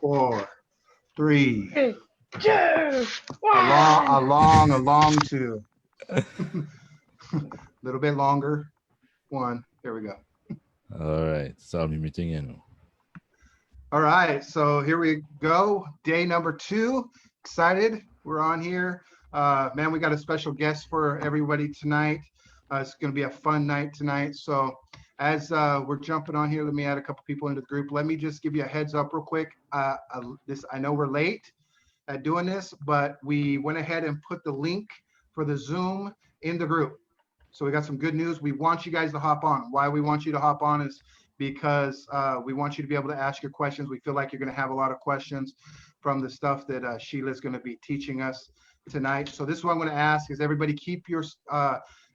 4, 3. Hey, 2, 1. A long 2. A little bit longer. 1. There we go. All right. So I'll be meeting you. All right. So here we go. Day number 2. Excited. We're on here. Man, we got a special guest for everybody tonight. It's going to be a fun night tonight. So as we're jumping on here, let me add a couple people into the group. Let me just give you a heads up real quick. I know we're late at doing this, but we went ahead and put the link for the Zoom in the group. So we got some good news. We want you guys to hop on. Why we want you to hop on is because we want you to be able to ask your questions. We feel like you're going to have a lot of questions from the stuff that Sheila's going to be teaching us tonight. So this is what I'm going to ask is everybody keep your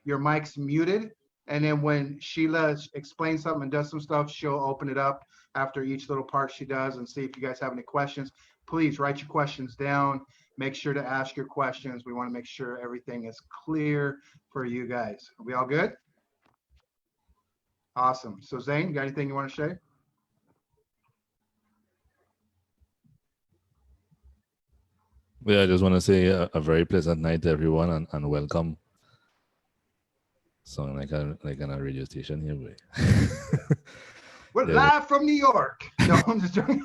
mics muted. And then when Sheila explains something and does some stuff, she'll open it up after each little part she does and see if you guys have any questions. Please write your questions down. Make sure to ask your questions. We want to make sure everything is clear for you guys. Are we all good? Awesome. So Zane, you got anything you want to say? Yeah, I just want to say a very pleasant night to everyone and welcome. So like a radio station here. We're live from New York. No, I'm just joking.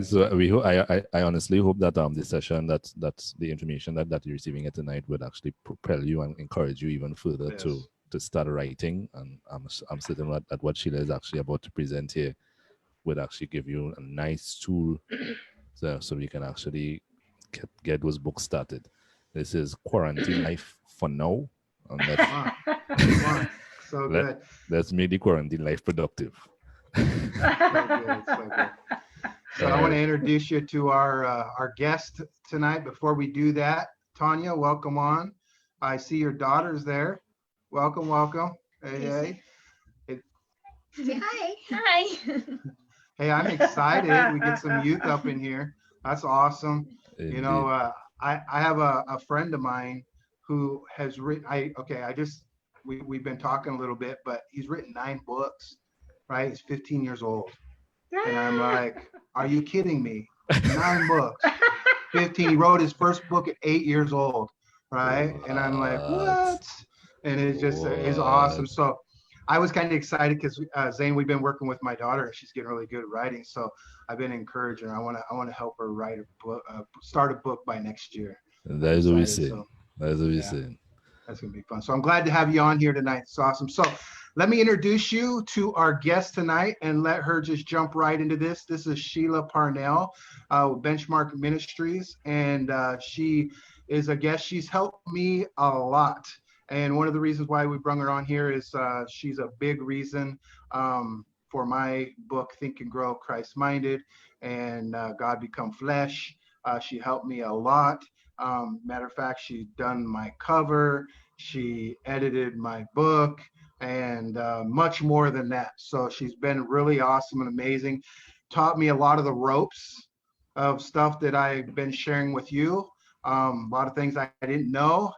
So we I honestly hope that this session that's the information that you're receiving it tonight would actually propel you and encourage you even further to start writing. And I'm certain that what Sheila is actually about to present here would actually give you a nice tool so we can actually get those books started. This is Quarantine Life for Now. And so good. Let's make the quarantine life productive. So good. So I want to introduce you to our guest tonight. Before we do that, Tanya, welcome on. I see your daughter's there. Welcome. Hey. Hi. Hey, I'm excited. We get some youth up in here. That's awesome. Indeed. You know, I have a friend of mine who has written. We've been talking a little bit, but he's written 9 books. Right? He's 15 years old. And I'm like, are you kidding me? 9 books. 15. He wrote his first book at 8 years old. Right? And I'm like, what? And it's just it's awesome. So I was kind of excited because Zane, we've been working with my daughter and she's getting really good at writing. So I've been encouraging her. I want to help her write a book, start a book by next year. That is what we say. That is what we say. That's going to be fun. So I'm glad to have you on here tonight. It's awesome. So let me introduce you to our guest tonight and let her just jump right into this. This is Sheila Parnell with Benchmark Ministries, and she is a guest. She's helped me a lot. And one of the reasons why we brought her on here is she's a big reason for my book, Think and Grow Christ-Minded and God Become Flesh. She helped me a lot. Matter of fact, she's done my cover. She edited my book and much more than that. So she's been really awesome and amazing. Taught me a lot of the ropes of stuff that I've been sharing with you. A lot of things I didn't know.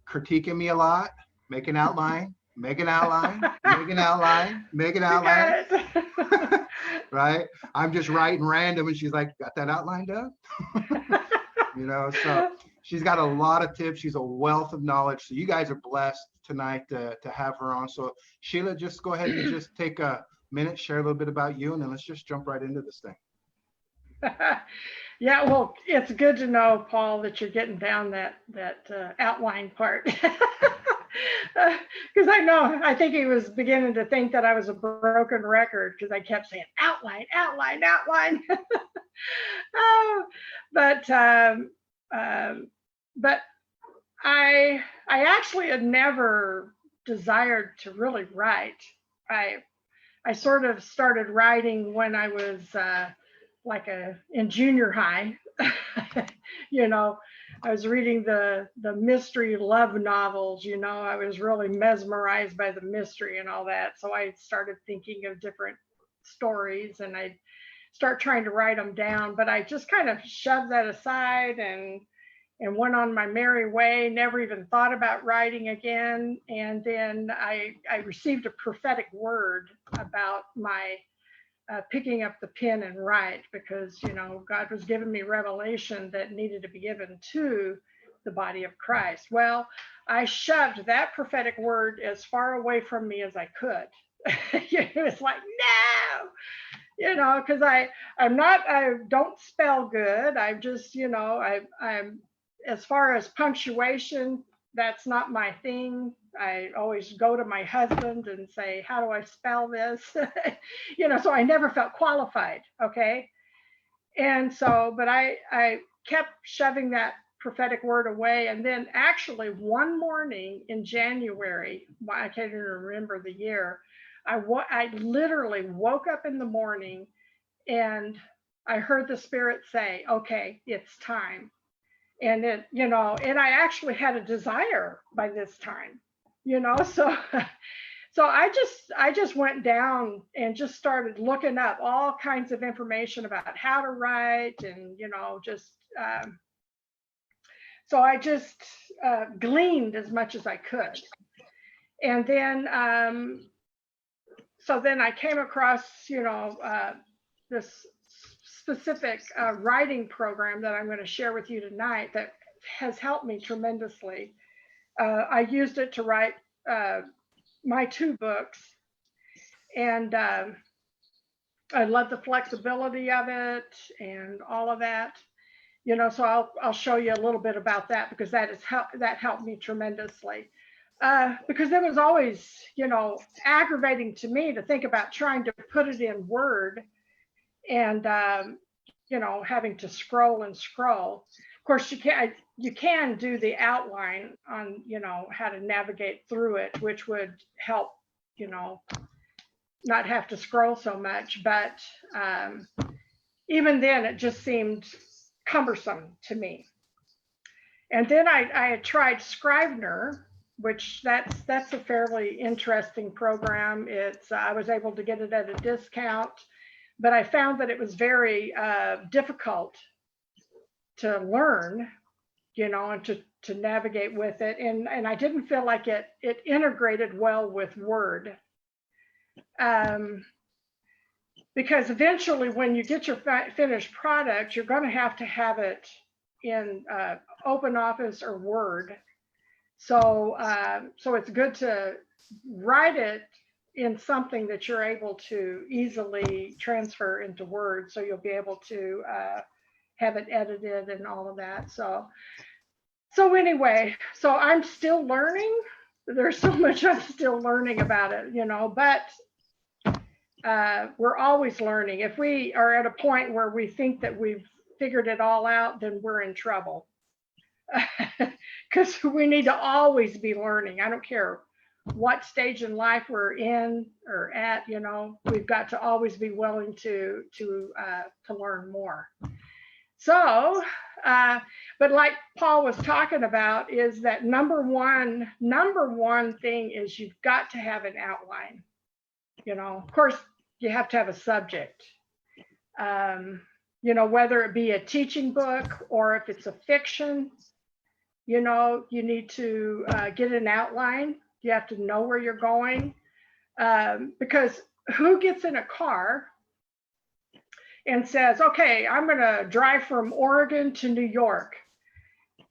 Critiquing me a lot, make an outline. Right? I'm just writing random and she's like, got that outline done? You know, so she's got a lot of tips. She's a wealth of knowledge. So you guys are blessed tonight to have her on. So Sheila, just go ahead and just take a minute, share a little bit about you, and then let's just jump right into this thing. Yeah, well, it's good to know, Paul, that you're getting down that outline part. Because I think he was beginning to think that I was a broken record because I kept saying outline. But I actually had never desired to really write. I sort of started writing when I was in junior high. You know, I was reading the mystery love novels. You know, I was really mesmerized by the mystery and all that. So I started thinking of different stories and I'd start trying to write them down, but I just kind of shoved that aside and went on my merry way, never even thought about writing again. And then I received a prophetic word about my picking up the pen and write, because, you know, God was giving me revelation that needed to be given to the body of Christ. Well, I shoved that prophetic word as far away from me as I could. It was like, no, you know, because I don't spell good. I'm just, you know, I'm, as far as punctuation, that's not my thing. I always go to my husband and say, how do I spell this? You know, so I never felt qualified. Okay. And so, but I kept shoving that prophetic word away. And then actually one morning in January, I can't even remember the year, I literally woke up in the morning and I heard the Spirit say, okay, it's time. And it, you know, and I actually had a desire by this time, you know, so so I just went down and just started looking up all kinds of information about how to write, and, you know, just so I just gleaned as much as I could. And then so then I came across, you know, this specific writing program that I'm going to share with you tonight that has helped me tremendously. I used it to write my 2 books, and I love the flexibility of it and all of that. You know, so I'll show you a little bit about that, because that helped me tremendously. Because it was always, you know, aggravating to me to think about trying to put it in Word and you know, having to scroll and scroll. Of course, you can do the outline on, you know, how to navigate through it, which would help, you know, not have to scroll so much. But even then, it just seemed cumbersome to me. And then I had tried Scrivener, which that's a fairly interesting program. It's I was able to get it at a discount, but I found that it was very difficult to learn, you know, and to navigate with it. And I didn't feel like it integrated well with Word. Because eventually when you get your finished product, you're going to have it in Open Office or Word. So so it's good to write it in something that you're able to easily transfer into Word, so you'll be able to have it edited and all of that. So anyway, so I'm still learning. There's so much I'm still learning about it, you know, but we're always learning. If we are at a point where we think that we've figured it all out, then we're in trouble. Because we need to always be learning. I don't care what stage in life we're in or at, you know, we've got to always be willing to learn more. So, but like Paul was talking about, is that number one thing is you've got to have an outline. You know, of course, you have to have a subject. You know, whether it be a teaching book or if it's a fiction, you know, you need to get an outline. You have to know where you're going, because who gets in a car and says, okay, I'm going to drive from Oregon to New York,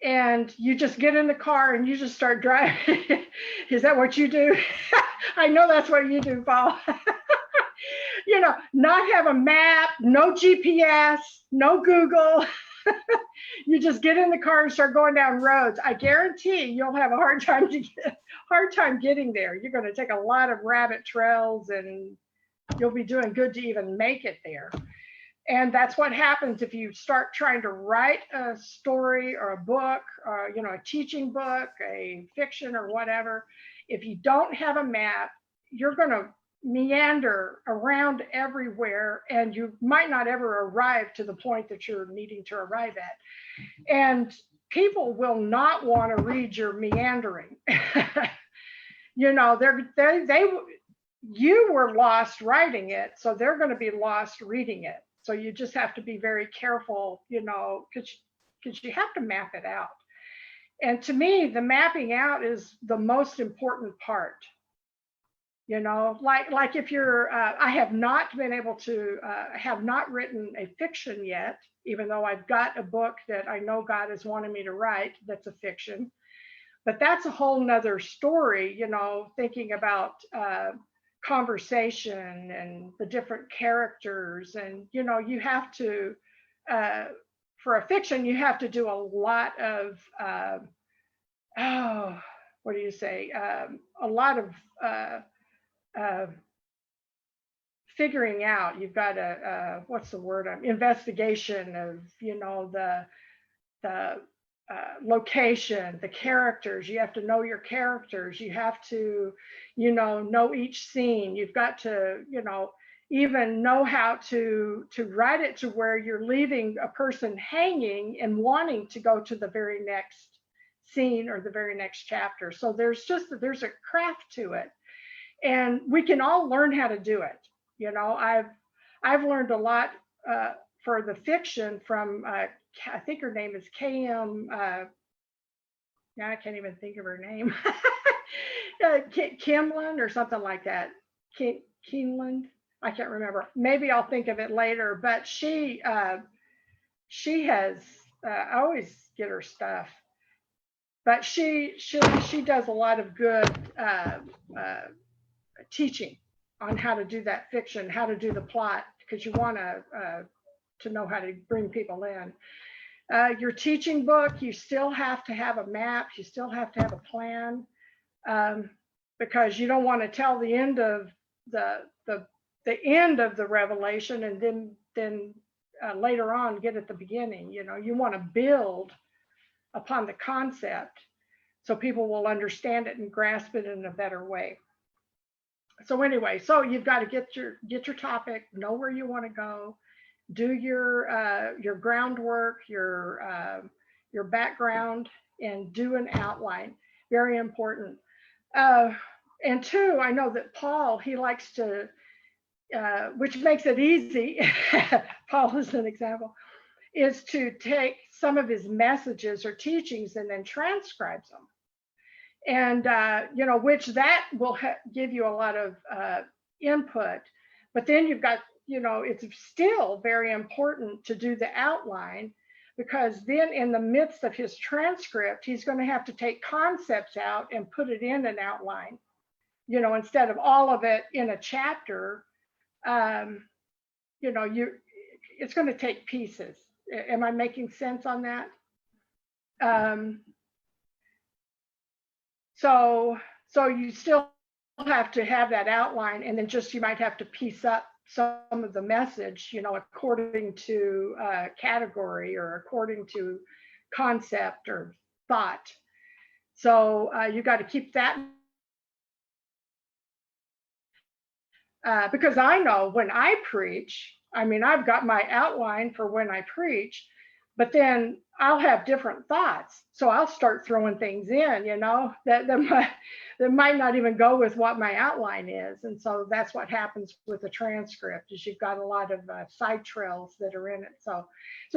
and you just get in the car and you just start driving? Is that what you do? I know that's what you do, Paul. You know, not have a map, no GPS, no Google. You just get in the car and start going down roads. I guarantee you'll have a hard time getting there. You're going to take a lot of rabbit trails, and you'll be doing good to even make it there. And that's what happens if you start trying to write a story or a book, or, you know, a teaching book, a fiction or whatever. If you don't have a map, you're going to meander around everywhere, and you might not ever arrive to the point that you're needing to arrive at. And people will not want to read your meandering. You know, you were lost writing it, so they're going to be lost reading it. So you just have to be very careful, you know, because you have to map it out. And to me, the mapping out is the most important part. You know, like if you're, I have not been able to, have not written a fiction yet, even though I've got a book that I know God has wanted me to write that's a fiction. But that's a whole nother story, you know, thinking about conversation and the different characters. And, you know, you have to, for a fiction, you have to do a lot of, oh, what do you say? A lot of, uh, figuring out. You've got a what's the word? Investigation of, you know, the location, the characters. You have to know your characters. You have to, you know each scene. You've got to, you know, even know how to write it to where you're leaving a person hanging and wanting to go to the very next scene or the very next chapter. So there's a craft to it, and we can all learn how to do it. You know, I've learned a lot for the fiction from I think her name is KM. Yeah, I can't even think of her name. Kimland or something like that. Keeneland. I can't remember. Maybe I'll think of it later. But she has. I always get her stuff. But she does a lot of good teaching on how to do that fiction, how to do the plot, because you want to know how to bring people in. Your teaching book, you still have to have a map, you still have to have a plan, because you don't want to tell the end of the end of the revelation and then later on get at the beginning. You know, you want to build upon the concept so people will understand it and grasp it in a better way. So anyway, so you've got to get your topic, know where you want to go, do your groundwork, your background, and do an outline. Very important. And two, I know that Paul, he likes to, which makes it easy. Paul is an example, is to take some of his messages or teachings and then transcribes them. And, you know, which that will give you a lot of input. But then you've got, you know, it's still very important to do the outline, because then in the midst of his transcript, he's going to have to take concepts out and put it in an outline, you know, instead of all of it in a chapter. You know, it's going to take pieces. Am I making sense on that? So you still have to have that outline, and then just you might have to piece up some of the message, you know, according to category or according to concept or thought. So you got to keep that, because I know when I preach, I mean, I've got my outline for when I preach, but then I'll have different thoughts. So I'll start throwing things in, you know, that might not even go with what my outline is. And so that's what happens with the transcript, is you've got a lot of side trails that are in it. So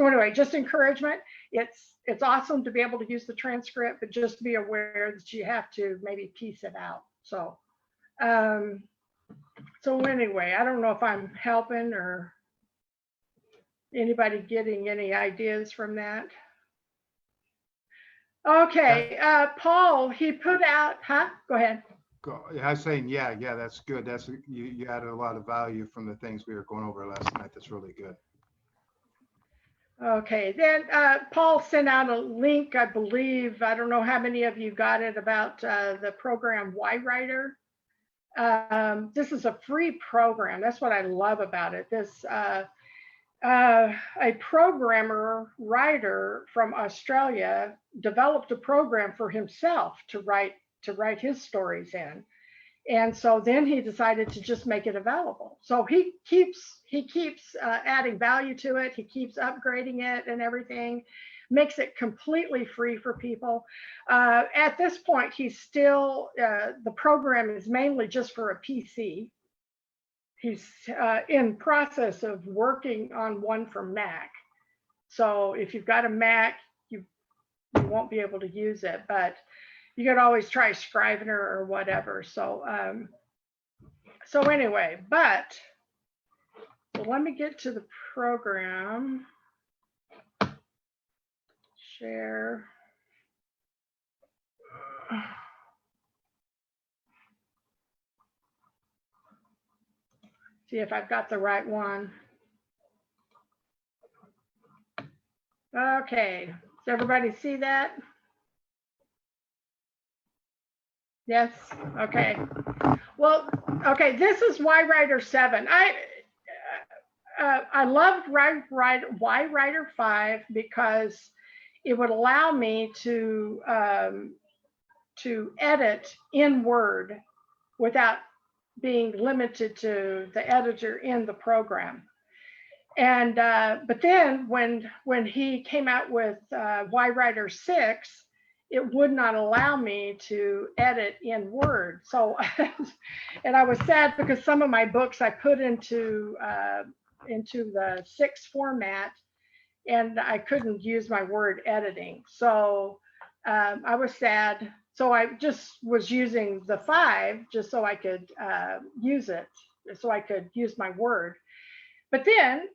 anyway, just encouragement. It's awesome to be able to use the transcript, but just be aware that you have to maybe piece it out. So anyway, I don't know if I'm helping or anybody getting any ideas from that. Okay, Paul, he put out, go ahead. I was saying, yeah, that's good. You added a lot of value from the things we were going over last night. That's really good. Okay, then Paul sent out a link, I believe, I don't know how many of you got it, about the program Y-Writer. This is a free program. That's what I love about it. This a programmer writer from Australia developed a program for himself to write his stories in. And so then he decided to just make it available. So he keeps adding value to it. He keeps upgrading it and everything, makes it completely free for people. At this point, he's still, the program is mainly just for a PC. He's in process of working on one for Mac. So if you've got a Mac, you won't be able to use it, but you could always try Scrivener or whatever. So So anyway, so let me get to the program. Share. See if I've got the right one. Okay, does everybody see that? Yes, okay. Well, okay, this is Y-Writer 7. I loved Y-Writer 5 because it would allow me to edit in Word without being limited to the editor in the program. And but then when he came out with Y-Writer 6, it would not allow me to edit in Word. So, and I was sad because some of my books I put into the 6 format, and I couldn't use my Word editing. So I was sad. So I just was using the 5 just so I could use it, so I could use my Word. But then,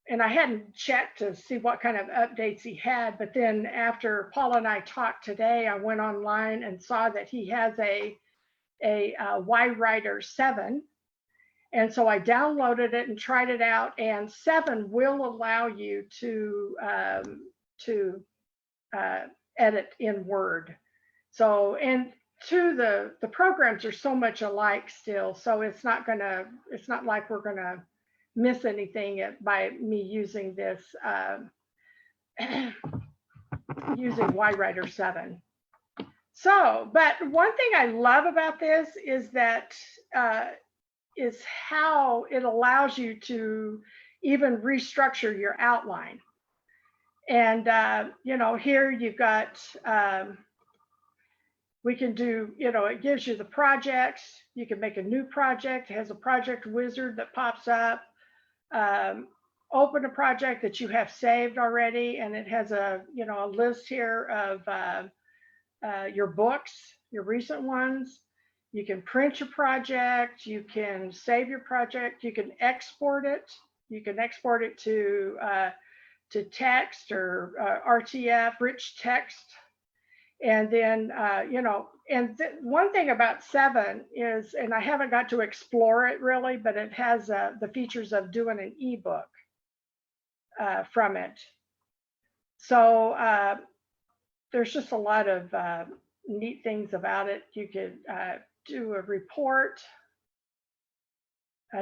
and I hadn't checked to see what kind of updates he had, but then after Paul and I talked today, I went online and saw that he has a Y-Writer 7. And so I downloaded it and tried it out, and 7 will allow you to edit in Word. So, and the programs are so much alike still, so it's not like we're gonna miss anything by me using this using Y-Writer 7. So, but one thing I love about this is that is how it allows you to even restructure your outline. And you know, here you've got we can do, you know, it gives you the projects. You can make a new project. It has a project wizard that pops up. Open a project that you have saved already, and it has a, you know, a list here of your books, your recent ones. You can print your project. You can save your project. You can export it. You can export it to text or RTF, rich text. And then, you know, and one thing about 7 is, and I haven't got to explore it really, but it has the features of doing an ebook from it. So there's just a lot of neat things about it. You could do a report,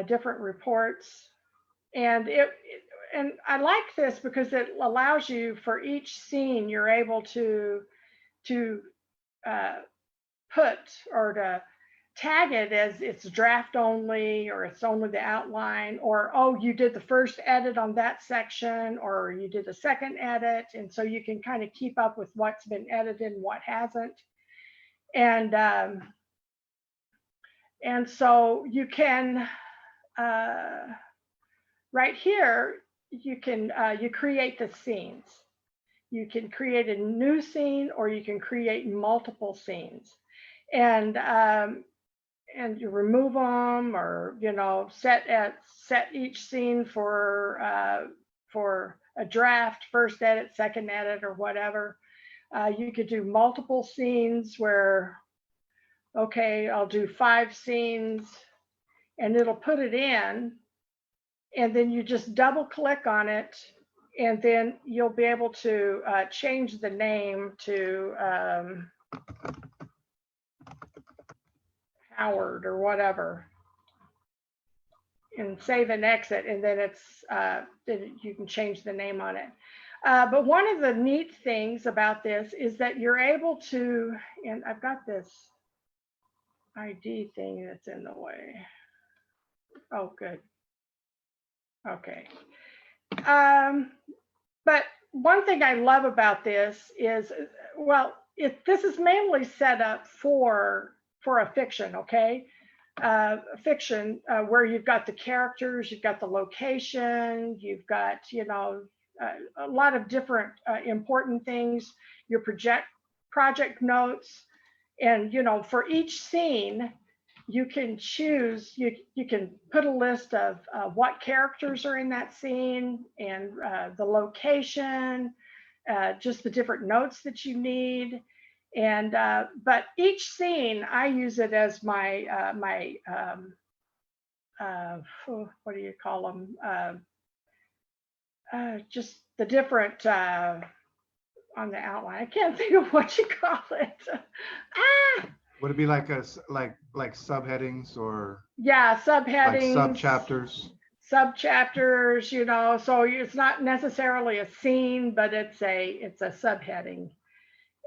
different reports, and and I like this because it allows you, for each scene, you're able to put or to tag it as it's draft only, or it's only the outline, or, oh, you did the first edit on that section, or you did the second edit. And so you can kind of keep up with what's been edited and what hasn't. And so you can, right here, you can, you create the scenes. You can create a new scene, or you can create multiple scenes, and you remove them, or, you know, set each scene for a draft, first edit, second edit, or whatever. You could do multiple scenes where, okay, I'll do 5 scenes, and it'll put it in, and then you just double click on it. And then you'll be able to change the name to Howard or whatever, and save and exit. And then then you can change the name on it. But one of the neat things about this is that you're able to, and I've got this ID thing that's in the way. Oh, good. Okay. But one thing I love about this is, well, this is mainly set up for a fiction, okay? Fiction where you've got the characters, you've got the location, you've got, you know, a lot of different important things, your project notes, and, you know, for each scene, you can choose, you can put a list of what characters are in that scene and the location, just the different notes that you need. And but each scene, I use it as my what do you call them? Just the different on the outline. I can't think of what you call it. Would it be like like subheadings or Yeah, like subheadings, sub-chapters? subchapters, you know, so it's not necessarily a scene, but it's a subheading.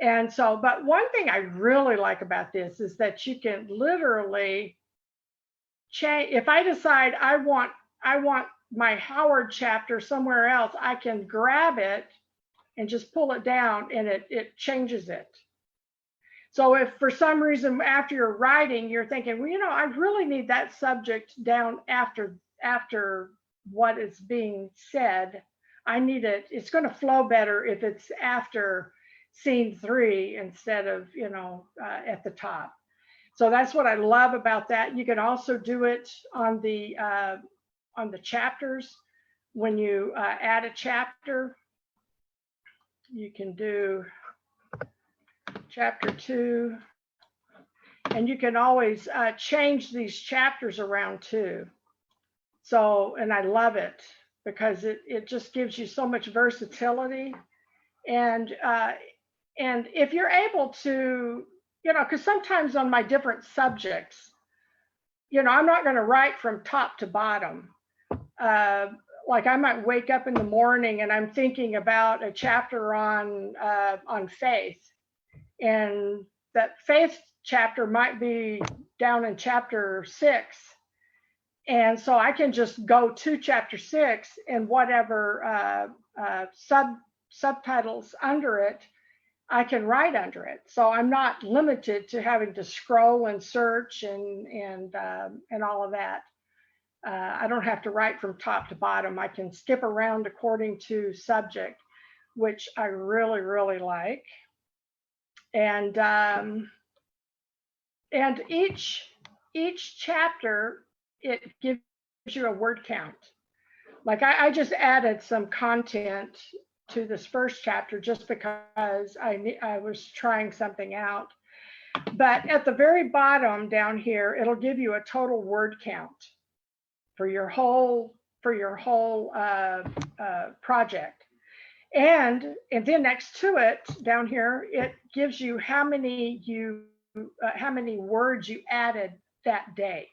And so, but one thing I really like about this is that you can literally change. If I decide I want my Howard chapter somewhere else, I can grab it and just pull it down, and it changes it. So if for some reason after you're writing, you're thinking, well, you know, I really need that subject down after what is being said, I need it. It's going to flow better if it's after scene 3 instead of, you know, at the top. So that's what I love about that. You can also do it on the chapters. When you add a chapter, you can do chapter 2, and you can always change these chapters around too. So, and I love it because it just gives you so much versatility. And if you're able to, you know, because sometimes on my different subjects, you know, I'm not going to write from top to bottom. Like I might wake up in the morning and I'm thinking about a chapter on faith, and that faith chapter might be down in chapter 6. And so I can just go to chapter 6 and whatever subtitles under it, I can write under it. So I'm not limited to having to scroll and search and all of that. I don't have to write from top to bottom. I can skip around according to subject, which I really, really like. And each chapter, it gives you a word count. Like I just added some content to this first chapter just because I was trying something out. But at the very bottom down here, it'll give you a total word count for your whole project. And then next to it down here, it gives you how many words you added that day.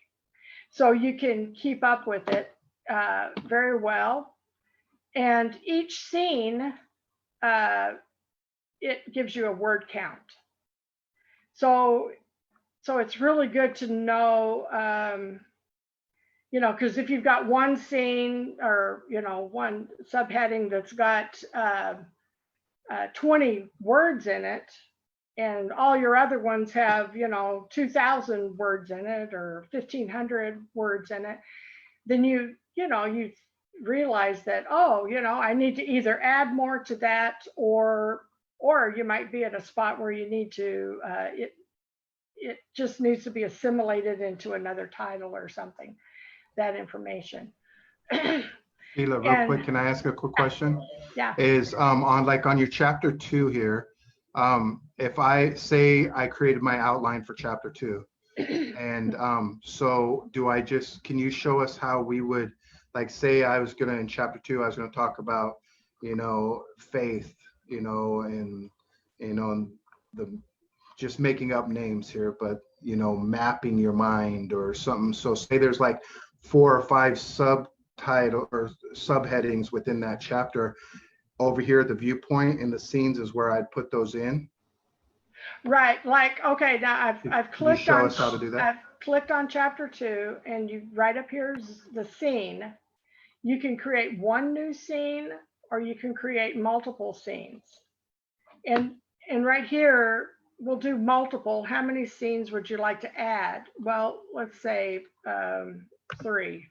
So you can keep up with it very well. And each scene, it gives you a word count. So it's really good to know, you know, because if you've got one scene or, you know, one subheading that's got 20 words in it, and all your other ones have, you know, 2,000 words in it or 1,500 words in it, then you realize that, oh, you know, I need to either add more to that, or you might be at a spot where you need to, it just needs to be assimilated into another title or something, that information. Sheila, real quick, can I ask a quick question? Yeah. Is on your chapter 2 here, if I say I created my outline for chapter 2, and so can you show us how we would, like, say I was gonna, in chapter 2, I was gonna talk about, you know, faith, you know, and, you know, just making up names here, but, you know, mapping your mind or something. So say there's like 4 or 5 subtitle or subheadings within that chapter. Over here at the viewpoint in the scenes is where I'd put those in. Right, like, okay, now I've clicked show on, us how to do that? I've clicked on chapter 2, and you right up here's the scene. You can create one new scene, or you can create multiple scenes. And right here, we'll do multiple. How many scenes would you like to add? Well, let's say 3.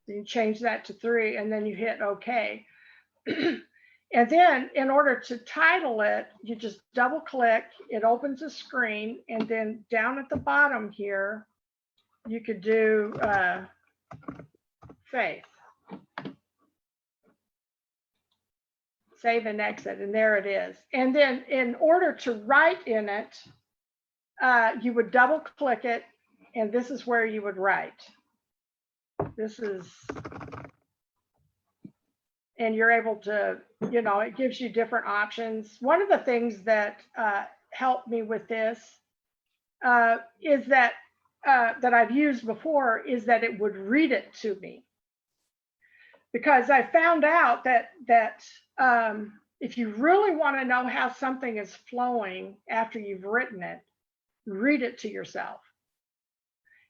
You change that to 3, and then you hit OK. And then in order to title it, you just double click, it opens a screen, and then down at the bottom here, you could do faith. Save and exit, and there it is. And then in order to write in it, you would double click it, and this is where you would write. This is, and you're able to, you know, it gives you different options. One of the things that helped me with this is that that I've used before is that it would read it to me, because I found out that if you really want to know how something is flowing after you've written it, read it to yourself.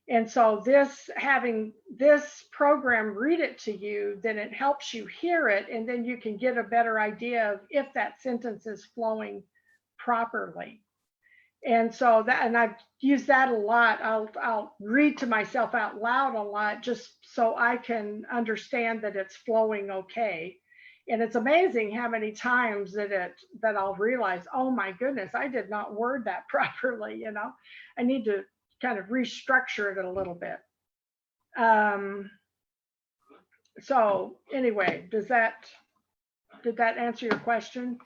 And so having this program read it to you, then it helps you hear it, and then you can get a better idea of if that sentence is flowing properly. And so and I've used that a lot. I'll read to myself out loud a lot, just so I can understand that it's flowing okay. And it's amazing how many times that I'll realize, oh my goodness, I did not word that properly. You know, I need to kind of restructure it a little bit. So anyway, did that answer your question?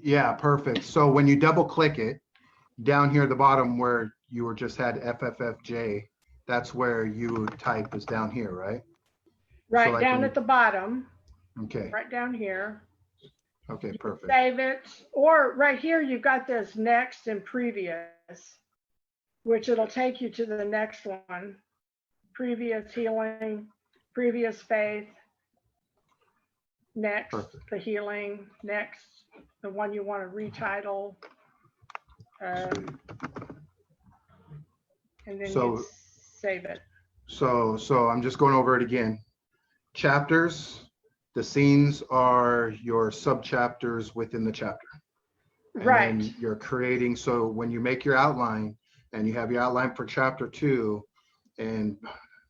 Yeah, perfect. So when you double click it, down here at the bottom where you were just had FFFJ, that's where you type is down here, right? Right, like down when at the bottom, Okay. right down here. Okay, perfect. Save it, or right here, you've got this next and previous, which it'll take you to the next one. Previous healing, previous faith, next, Perfect. the healing, next, the one you want to retitle. And then you save it. So I'm just going over it again. Chapters, the scenes are your sub-chapters within the chapter. And right. then you're creating, so when you make your outline and you have your outline for chapter 2, and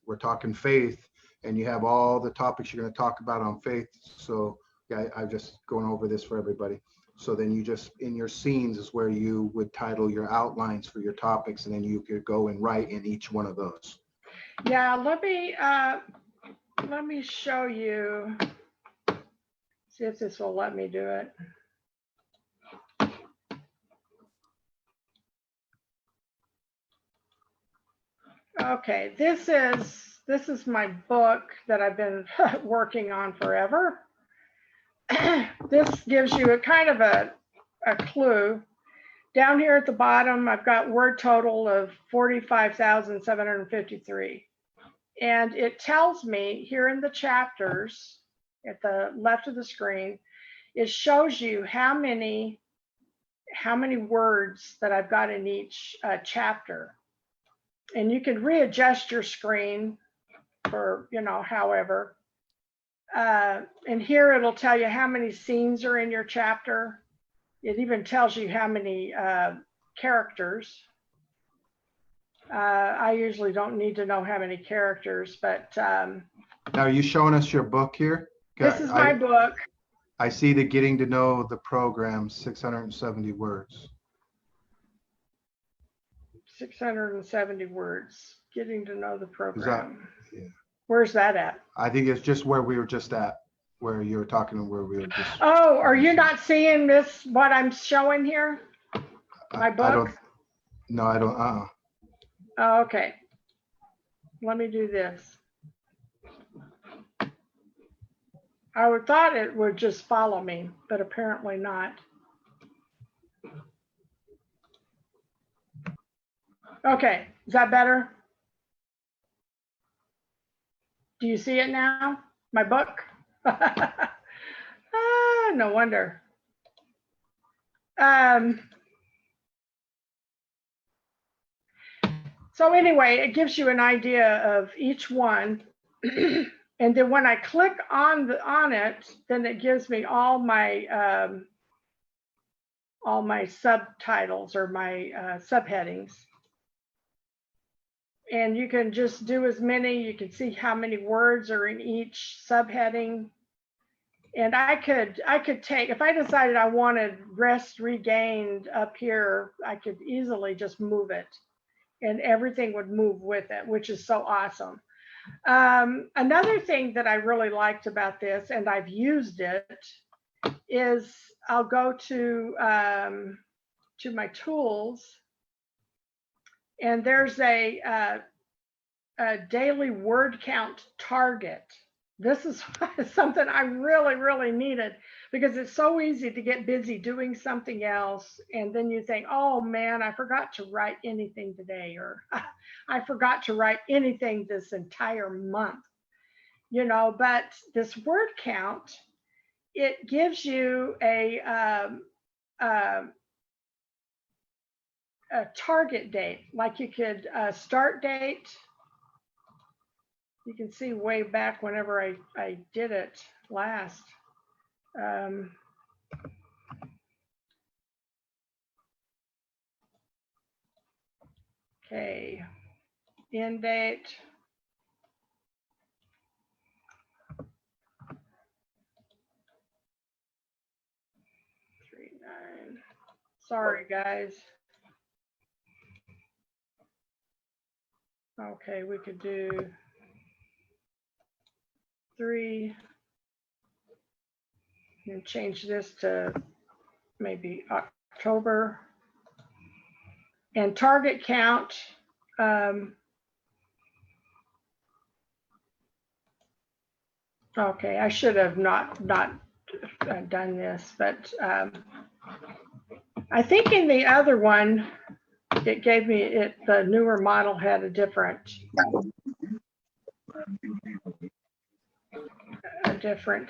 we're talking faith, and you have all the topics you're going to talk about on faith. So yeah, I'm just going over this for everybody. So then you just, in your scenes is where you would title your outlines for your topics, and then you could go and write in each one of those. Yeah, let me show you, see if this will let me do it. Okay, this is my book that I've been working on forever. This gives you a kind of a clue. Down here at the bottom, I've got word total of 45,753. And it tells me here in the chapters at the left of the screen, it shows you how many words that I've got in each chapter. And you can readjust your screen for, you know, however. And here it'll tell you how many scenes are in your chapter. It even tells you how many characters. I usually don't need to know how many characters, but now are you showing us your book here? This is my book. I see the getting to know the program, 670 words. 670 words, getting to know the program. Yeah. Where's that at? I think it's just where we were just at, where you were talking, where we were just. Oh, are you not seeing this, what I'm showing here? My book? I don't. Oh, okay. Let me do this. I would thought it would just follow me, but apparently not. Okay, is that better? Do you see it now? My book? No wonder. So anyway, it gives you an idea of each one. And then when I click on it, then it gives me all my subtitles or my subheadings. And you can just do as many, you can see how many words are in each subheading. And I could take, if I decided I wanted rest regained up here, I could easily just move it and everything would move with it, which is so awesome. Another thing that I really liked about this, and I've used it, is I'll go to my tools, and there's a daily word count target. This is something I really, really needed because it's so easy to get busy doing something else. And then you think, oh man, I forgot to write anything today, or I forgot to write anything this entire month, you know, but this word count, it gives you a target date, like you could start date. You can see way back whenever I did it last. Okay, end date. Sorry, guys. Okay, we could do 3 and change this to maybe October. And target count, okay, I should have not done this, but I think in the other one, it gave me it. The newer model had a different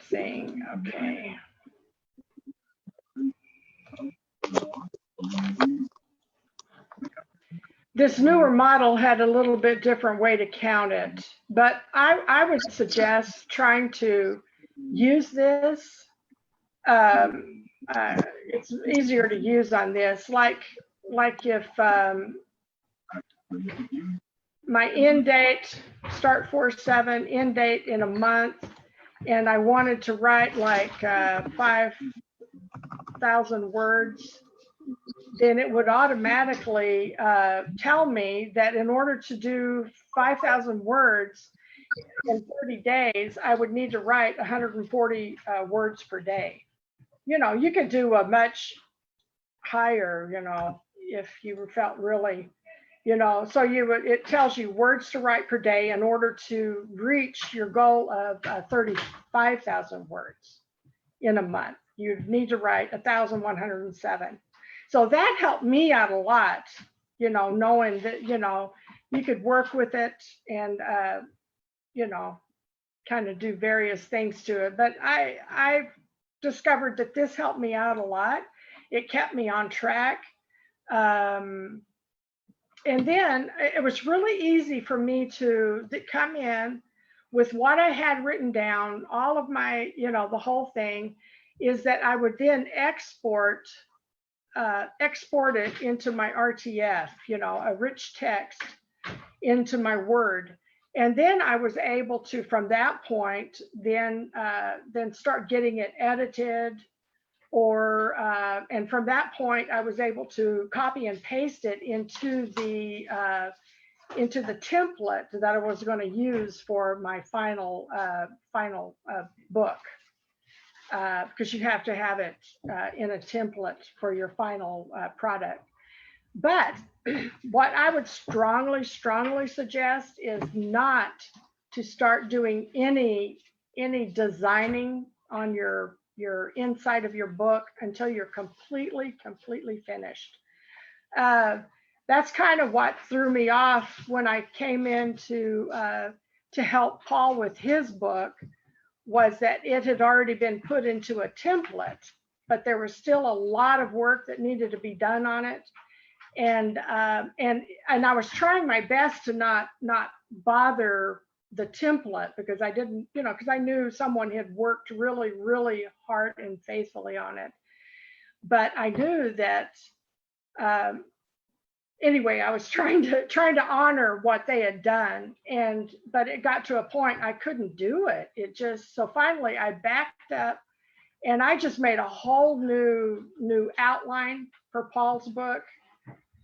thing. Okay. This newer model had a little bit different way to count it, but I would suggest trying to use this. It's easier to use on this, like if my end date, start 4/7, end date in a month, and I wanted to write like 5,000 words, then it would automatically tell me that in order to do 5,000 words in 30 days, I would need to write 140 words per day. You know, you could do a much higher, you know, if you felt really, you know, so it tells you words to write per day in order to reach your goal of 35,000 words in a month. You need to write 1,107. So that helped me out a lot, you know, knowing that, you know, you could work with it and, you know, kind of do various things to it. But I discovered that this helped me out a lot. It kept me on track. And then it was really easy for me to come in with what I had written down, all of my, you know, the whole thing, is that I would then export it into my RTF, you know, a rich text into my Word. And then I was able to, from that point, then start getting it edited, or and from that point, I was able to copy and paste it into the template that I was going to use for my final book, because you have to have it in a template for your final product. But what I would strongly suggest is not to start doing any designing on your inside of your book until you're completely finished. That's kind of what threw me off when I came in to help Paul with his book, was that it had already been put into a template, but there was still a lot of work that needed to be done on it. And I was trying my best to not bother the template, because I didn't, you know, because I knew someone had worked really hard and faithfully on it. But I knew that anyway, I was trying to honor what they had done, but it got to a point I couldn't do it. It just, so finally I backed up And I just made a whole new outline for Paul's book.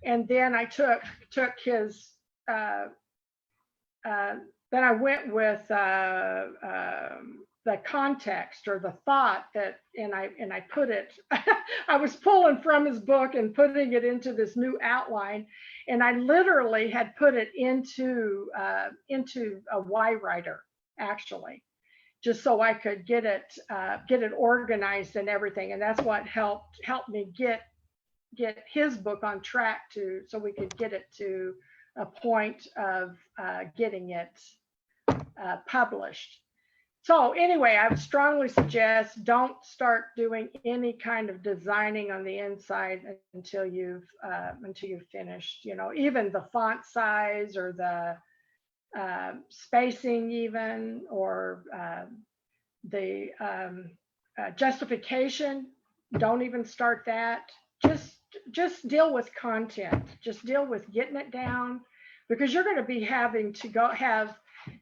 And then I took his, then I went with the context or the thought that, and I put it, I was pulling from his book and putting it into this new outline. And I literally had put it into a Y writer, actually, just so I could get it organized and everything. And that's what helped me get his book on track so we could get it to a point of getting it published. So anyway, I would strongly suggest don't start doing any kind of designing on the inside until you've finished. You know, even the font size or the spacing, even, or the justification. Don't even start that. Just deal with content. Just deal with getting it down, because you're going to be having to have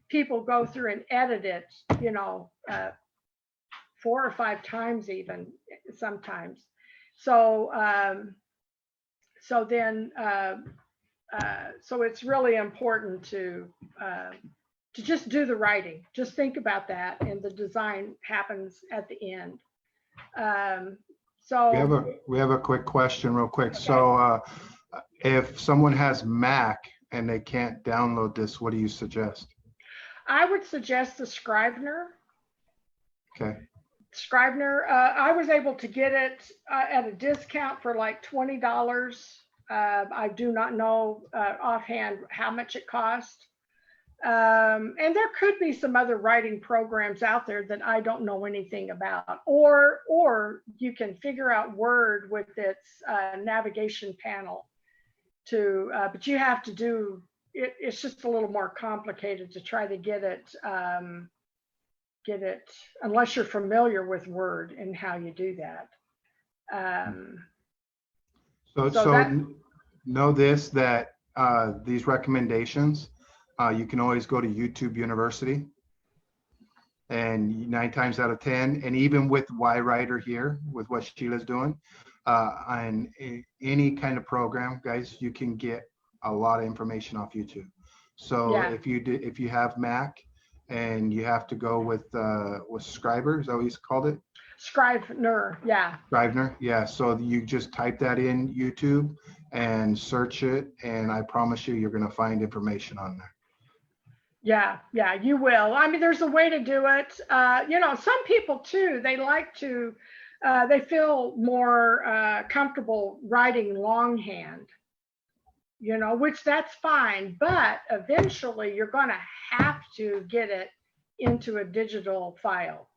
people go through and edit it, you know, 4 or 5 times even sometimes. So so it's really important to just do the writing. Just think about that, and the design happens at the end. So we have a quick question real quick. Okay. So if someone has Mac and they can't download this, what do you suggest? I would suggest the Scrivener. Okay. Scrivener, I was able to get it at a discount for like $20. I do not know offhand how much it cost. And there could be some other writing programs out there that I don't know anything about, or you can figure out Word with its navigation panel too, but you have to do it. It's just a little more complicated to try to get it unless you're familiar with Word and how you do that. Know this, that these recommendations, you can always go to YouTube University, and 9 times out of 10, and even with Y Writer here, with what Sheila's doing, on any kind of program, guys, you can get a lot of information off YouTube. So Yeah. if you have Mac and you have to go with Scriber, is that what you called it? Scrivener, yeah. Scrivener, yeah. So you just type that in YouTube and search it, and I promise you're going to find information on there. Yeah, you will. I mean, there's a way to do it. You know, some people too, they like to, they feel more comfortable writing longhand, you know, which that's fine. But eventually you're going to have to get it into a digital file.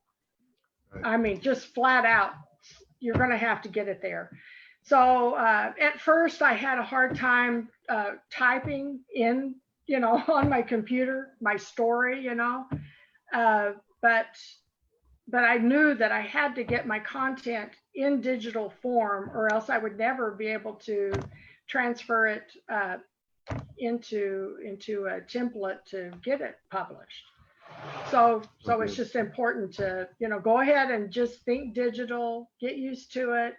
Right. I mean, just flat out, you're going to have to get it there. So at first I had a hard time typing in, you know, on my computer, my story, you know, but I knew that I had to get my content in digital form, or else I would never be able to transfer it into a template to get it published. So it's just important to, you know, go ahead and just think digital, get used to it,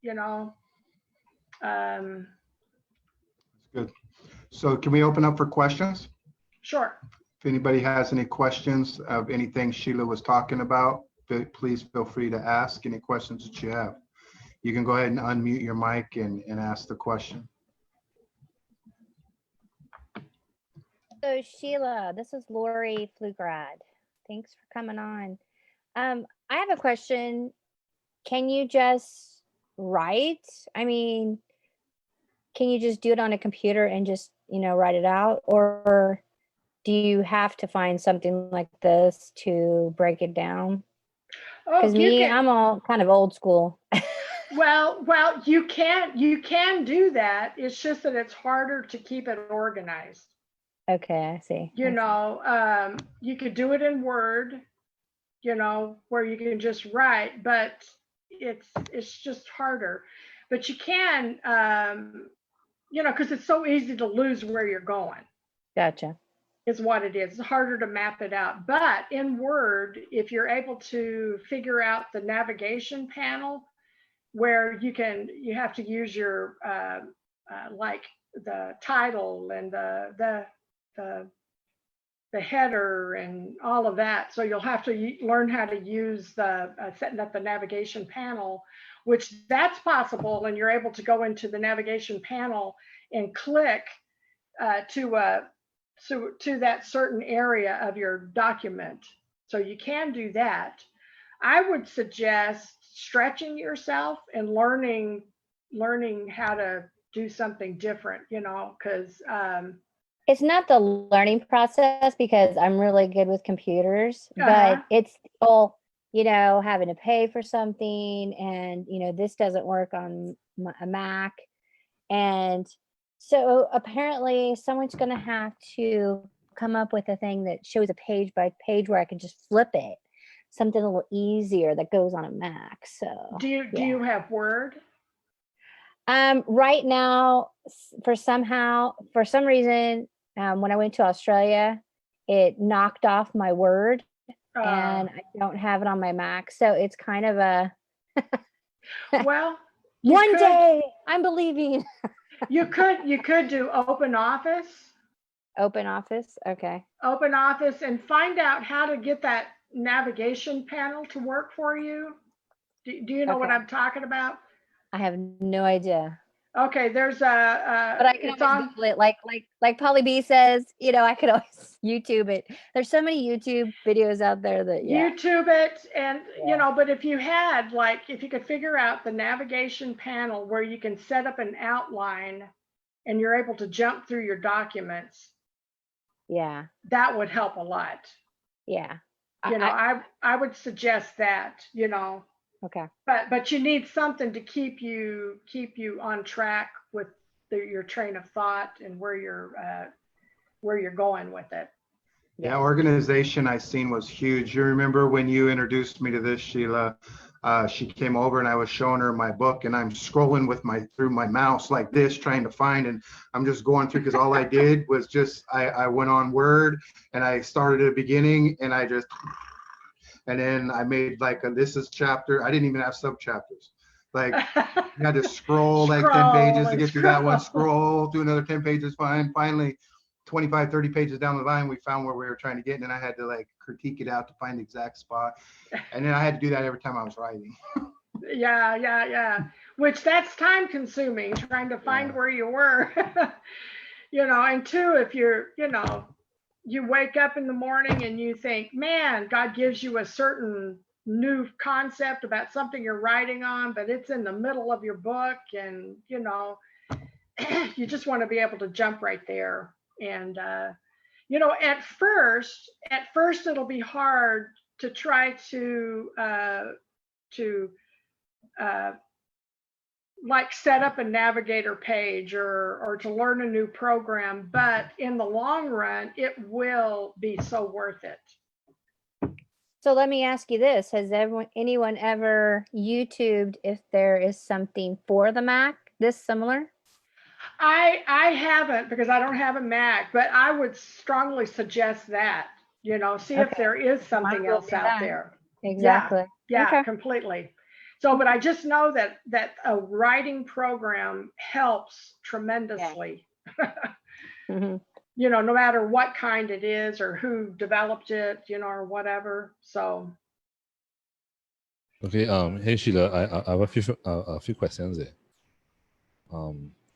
you know. That's good. So can we open up for questions? Sure. If anybody has any questions of anything Sheila was talking about, please feel free to ask any questions that you have. You can go ahead and unmute your mic and ask the question. So Sheila, this is Lori Flugrad. Thanks for coming on. I have a question. Can you just write? I mean, can you just do it on a computer and just, you know, write it out? Or do you have to find something like this to break it down? Because I'm all kind of old school. Well, you can do that. It's just that it's harder to keep it organized. Okay, I see. You know, you could do it in Word, you know, where you can just write, but it's just harder. But you can, you know, because it's so easy to lose where you're going. Gotcha. is what it is. It's harder to map it out. But in Word, if you're able to figure out the navigation panel where you have to use your like the title and the header and all of that. So you'll have to learn how to use the setting up the navigation panel, which that's possible. And you're able to go into the navigation panel and click to that certain area of your document. So you can do that. I would suggest stretching yourself and learning how to do something different, because it's not the learning process because I'm really good with computers, but it's still, having to pay for something and, this doesn't work on a Mac. And so apparently someone's going to have to come up with a thing that shows a page by page where I can just flip it, something a little easier that goes on a Mac. So do you have Word? Right now, for some reason, when I went to Australia, it knocked off my Word and I don't have it on my Mac. So it's kind of a well, one day I'm believing. you could do Open Office. Open Office, okay. Open Office and find out how to get that navigation panel to work for you. Do you know what I'm talking about? I have no idea. Okay, there's but I can always Google it, like Polly B says. I could always YouTube it. There's so many YouTube videos out there that YouTube it, and but if you could figure out the navigation panel where you can set up an outline, and you're able to jump through your documents. Yeah, that would help a lot. Yeah, I would suggest that. Okay. But you need something to keep you on track with your train of thought and where you're going with it. Yeah, organization I seen was huge. You remember when you introduced me to this, Sheila? She came over and I was showing her my book and I'm scrolling through my mouse like this, trying to find, and I'm just going through because all I did was I went on Word and I started at the beginning and and then I made this is chapter. I didn't even have sub chapters. You had to scroll 10 pages to get through that one, scroll through another 10 pages. Finally, 25, 30 pages down the line, we found where we were trying to get. And then I had to critique it out to find the exact spot. And then I had to do that every time I was writing. Yeah. Which that's time consuming, trying to find where you were. And two, if you're, you wake up in the morning and you think, man, God gives you a certain new concept about something you're writing on, but it's in the middle of your book and, you just want to be able to jump right there. And, at first it'll be hard to try to set up a navigator page or to learn a new program, but in the long run, it will be so worth it. So let me ask you this. Has anyone ever YouTubed if there is something for the Mac this similar? I haven't because I don't have a Mac, but I would strongly suggest that, see if there is something else out there. Exactly. Yeah, completely. So, but I just know that a writing program helps tremendously, Mm-hmm. No matter what kind it is or who developed it, or whatever. So. Okay. Hey Sheila, I have a few questions there.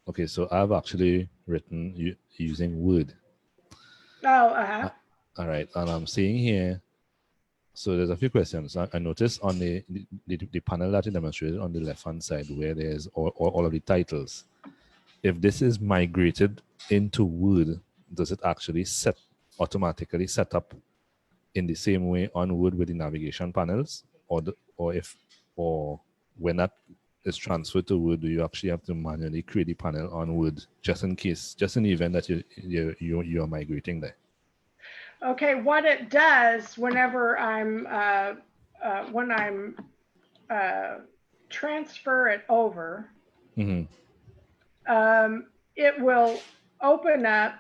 Okay, so I've actually written using Word. Oh, all right, and I'm seeing here. So there's a few questions. I noticed on the panel that you demonstrated on the left-hand side where there's all of the titles. If this is migrated into Word, does it actually automatically set up in the same way on Word with the navigation panels, or when that is transferred to Word, do you actually have to manually create the panel on Word just in the event that you are migrating there? Okay, what it does whenever when I'm transfer it over, Mm-hmm. It will open up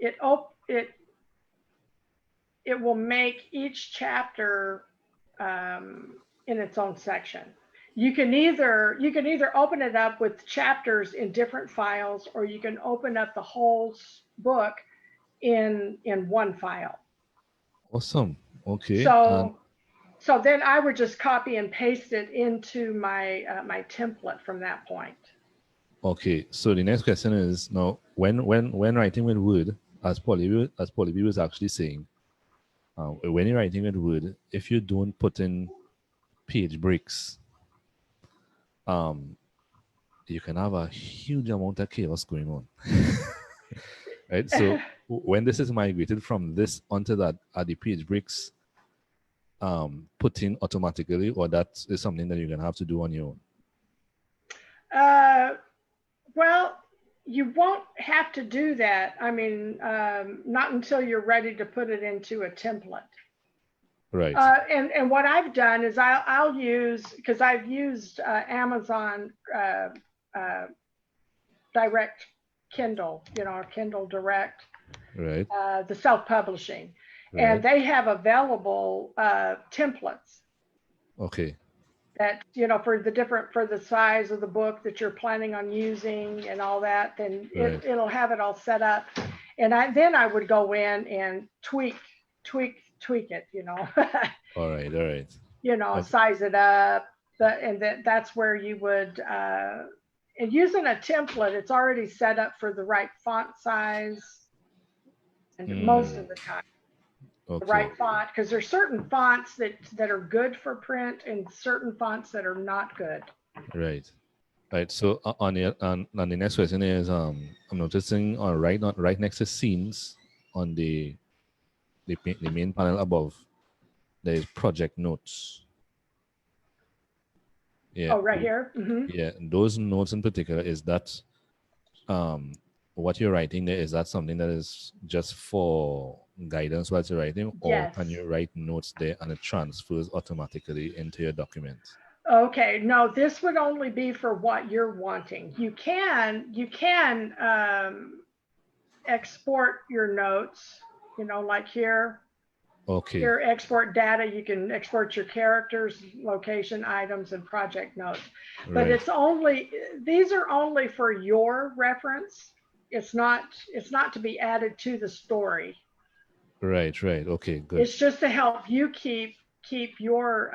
it will make each chapter in its own section. You can either open it up with chapters in different files, or you can open up the whole book in one file. Awesome. Okay. So then I would just copy and paste it into my my template from that point. Okay. So the next question is, now when writing with Word, as Polly was actually saying, when you're writing with Word, if you don't put in page breaks, you can have a huge amount of chaos going on. Right? So when this is migrated from this onto that, are the page breaks put in automatically, or that is something that you're gonna have to do on your own? Well, you won't have to do that. I mean, not until you're ready to put it into a template. Right. And what I've done is I'll use, because I've used Amazon Direct Kindle, or Kindle Direct, Right. the self-publishing, Right. and they have available templates. Okay. That, for the size of the book that you're planning on using and all that, then Right. it'll have it all set up. And I would go in and tweak it, All right. All right. Okay. size it up. That's where you would, and using a template, it's already set up for the right font size. And most of the time, Okay. the right font, because there's certain fonts that are good for print and certain fonts that are not good. Right. Right. So on the next question is, I'm noticing right next to scenes on the main panel above, there is project notes. Yeah. Oh, right here. Mm-hmm. Yeah. Those notes in particular, is that what you're writing there, is that something that is just for guidance while you're writing, or Yes. can you write notes there and it transfers automatically into your document? Okay, no, this would only be for what you're wanting. You can export your notes, like here. Okay. Here, export data. You can export your characters, location, items, and project notes. But Right. these are only for your reference. It's not to be added to the story. Right. Right. Okay. Good. It's just to help you keep your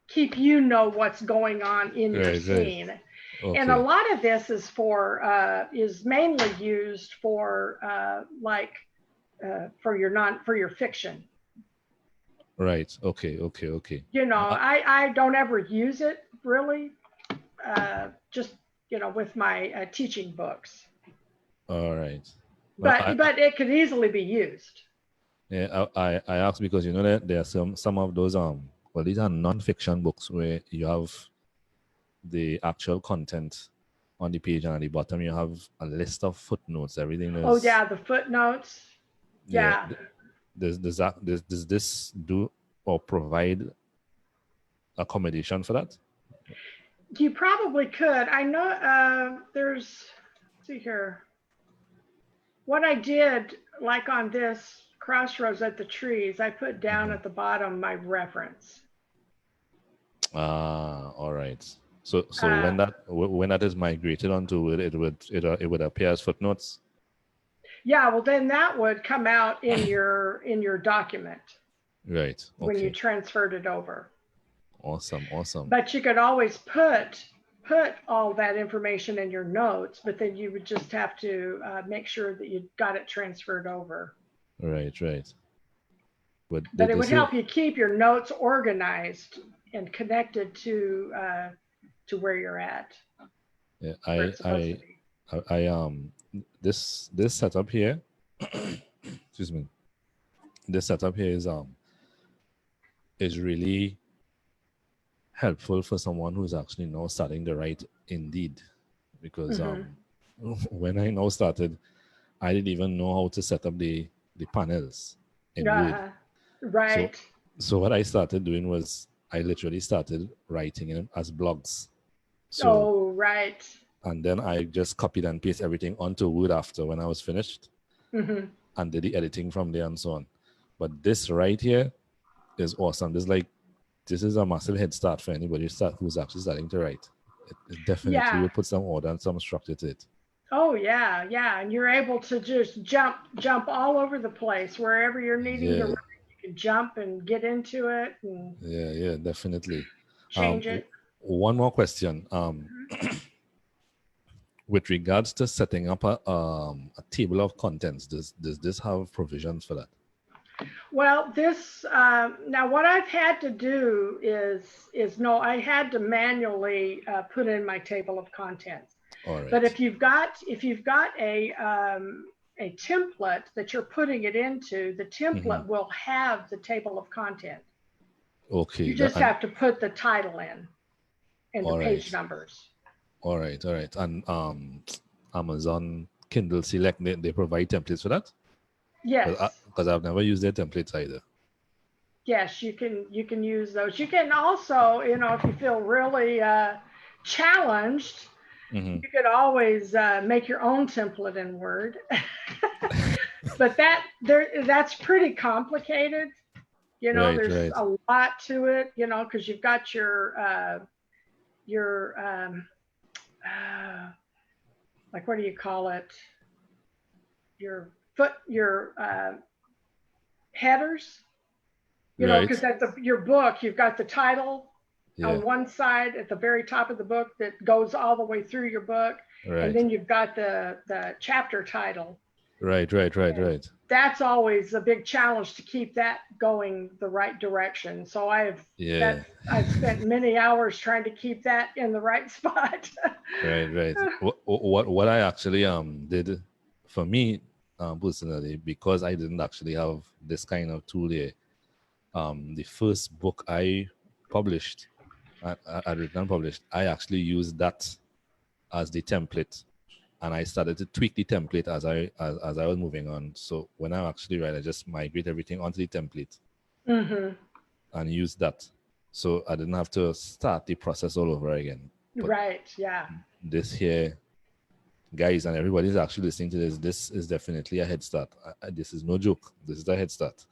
keep what's going on in your scene. Right. Okay. And a lot of this is is mainly used for for your fiction. Right. Okay. Okay. Okay. I don't ever use it really, just with my teaching books. All right. Well, but it could easily be used. Yeah, I asked because that there are some of those well, these are non-fiction books where you have the actual content on the page, and at the bottom you have a list of footnotes. Everything is. Oh yeah, the footnotes. Yeah. Does this do or provide accommodation for that? You probably could. I know there's, let's see here. What I did, like on this crossroads at the trees, I put down at the bottom my reference. All right. So when that is migrated onto it would appear as footnotes. Yeah, well then that would come out in your document. Right. Okay. When you transferred it over. Awesome. But you could always put all that information in your notes, but then you would just have to make sure that you got it transferred over. Right. But it would help you keep your notes organized and connected to where you're at. Yeah, I this setup here excuse me, this setup here is really helpful for someone who's actually now starting to write indeed, because when I now started, I didn't even know how to set up the panels in Word. Right. So what I started doing was I literally started writing them as blogs. So, right. and then I just copied and paste everything onto Word after when I was finished, Mm-hmm. and did the editing from there and so on. But this right here is awesome. This is a massive head start for anybody who's actually starting to write. It definitely Yeah. will put some order and some structure to it. Oh yeah, yeah, and you're able to just jump all over the place wherever you're needing to Yeah, write. You can jump and get into it and yeah, definitely. change it. One more question. With regards to setting up a table of contents, does this have provisions for that? Well, this now what I've had to do is no, I had to manually put in my table of contents. All right. But if you've got a template that you're putting it into, the template will have the table of content. Okay. You just have to put the title in and the page numbers. All right. And Amazon Kindle Select, they provide templates for that? Yes. Because I've never used their templates either. Yes, you can use those. You can also, if you feel really challenged, you could always make your own template in Word. But that's pretty complicated. There's a lot to it, because you've got your like, what do you call it? Your headers, because at your book, you've got the title on one side at the very top of the book that goes all the way through your book. And then you've got the chapter title. Right. That's always a big challenge to keep that going the right direction. So I've spent many hours trying to keep that in the right spot. Right. What I actually did for me personally, because I didn't actually have this kind of tool here. The first book I published, I written and published, I actually used that as the template. And I started to tweak the template as I was moving on. So when I actually write, I just migrate everything onto the template and use that. So I didn't have to start the process all over again. But this here, guys, and everybody's actually listening to this is definitely a head start. This is no joke. This is a head start.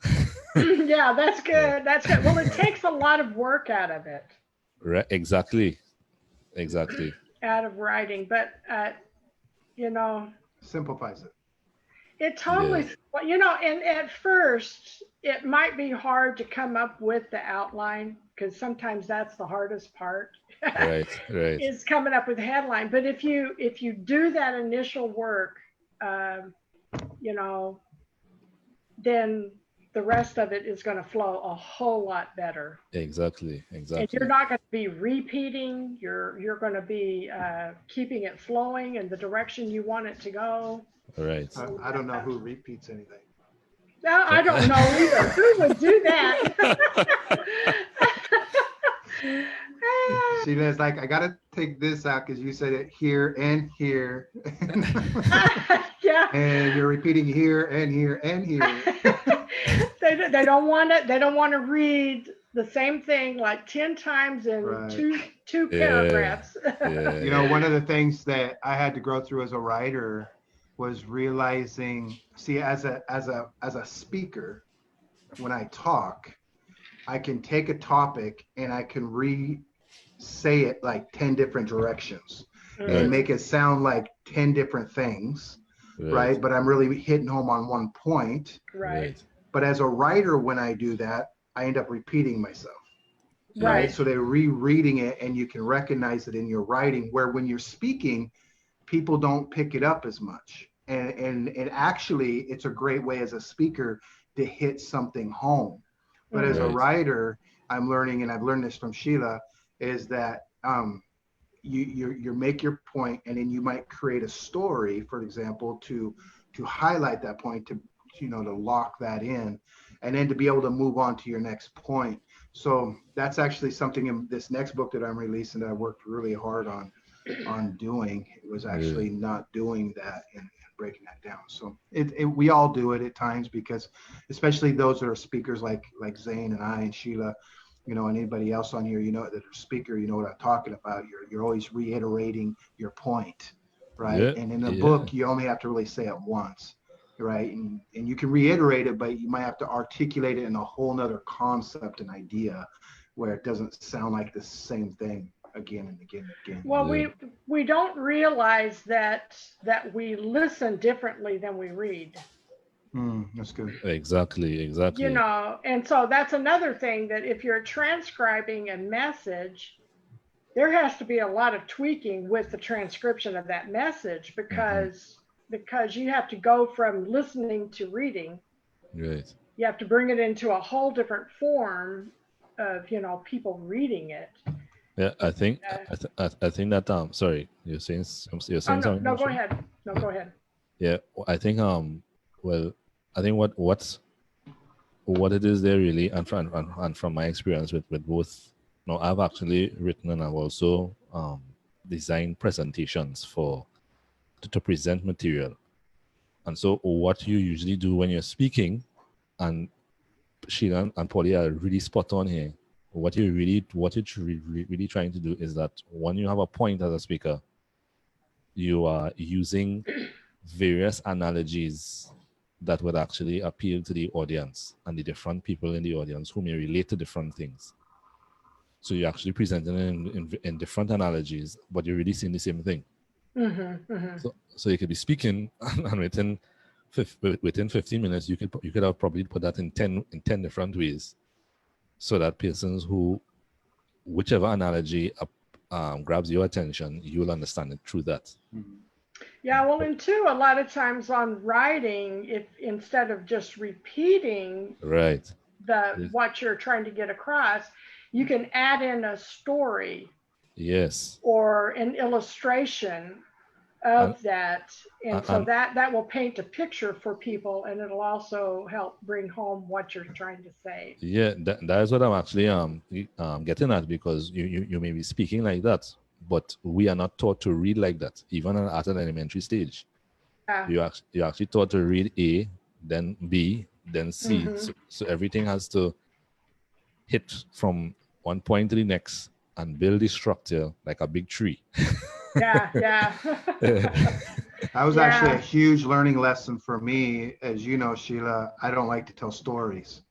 Yeah, that's good. That's good. Well, it takes a lot of work out of it. Right. Exactly. Out of writing, but simplifies it. It totally, and at first it might be hard to come up with the outline, because sometimes that's the hardest part. Right. Is coming up with a headline. But if you do that initial work, then the rest of it is going to flow a whole lot better. Exactly. And you're not going to be repeating. You're going to be keeping it flowing in the direction you want it to go. Right. I don't know who repeats anything. No, I don't know either. Who would do that? Sheila's like, I gotta take this out because you said it here and here. Yeah. And you're repeating here and here and here. They don't want it. They don't want to read the same thing like 10 times in two paragraphs. One of the things that I had to grow through as a writer was realizing, as a speaker, when I talk, I can take a topic and I can say it like 10 different directions and make it sound like 10 different things, right? But I'm really hitting home on one point. Right. But as a writer, when I do that, I end up repeating myself. Right. So they're rereading it and you can recognize it in your writing, where when you're speaking, people don't pick it up as much. And actually, it's a great way as a speaker to hit something home. But as a writer, I'm learning, and I've learned this from Sheila, is that you make your point, and then you might create a story, for example, to highlight that point, to lock that in, and then to be able to move on to your next point. So that's actually something in this next book that I'm releasing that I worked really hard on doing. It was actually not doing that and breaking that down. So we all do it at times, because especially those that are speakers like Zane and I and Sheila, and anybody else on here, that are speaker, you know what I'm talking about. You're always reiterating your point, right? Yeah, And in a yeah. book, you only have to really say it once, right? And you can reiterate it, but you might have to articulate it in a whole nother concept and idea where it doesn't sound like the same thing again and again and again. Well, Yeah. we don't realize that we listen differently than we read. That's good. Exactly. And so that's another thing, that if you're transcribing a message, there has to be a lot of tweaking with the transcription of that message, because you have to go from listening to reading. Right. You have to bring it into a whole different form of, people reading it. Yeah, I think I think that sorry, you're saying Oh, something. no, go ahead. No, go ahead. Yeah, I think well, I think what it is there really, and from my experience with both, I've actually written and I've also designed presentations to present material. And so what you usually do when you're speaking, and Sheila and Polly are really spot on here. What you're really trying to do is that when you have a point as a speaker, you are using various analogies that would actually appeal to the audience and the different people in the audience who may relate to different things. So you're actually presenting in different analogies, but you're really seeing the same thing. So you could be speaking, and within 15 minutes, you could have probably put that in 10 different ways, so that persons whichever analogy grabs your attention, you'll understand it through that. Yeah, well, and two, a lot of times on writing, if instead of just repeating Right. what you're trying to get across, you can add in a story. Yes. Or an illustration of that. And so that will paint a picture for people, and it'll also help bring home what you're trying to say. Yeah, that is what I'm actually getting at, because you may be speaking like that, but we are not taught to read like that, even at an elementary stage. You're actually taught to read A, then B, then C. So everything has to hit from one point to the next and build the structure like a big tree. Yeah. That was actually a huge learning lesson for me. As you know, Sheila, I don't like to tell stories.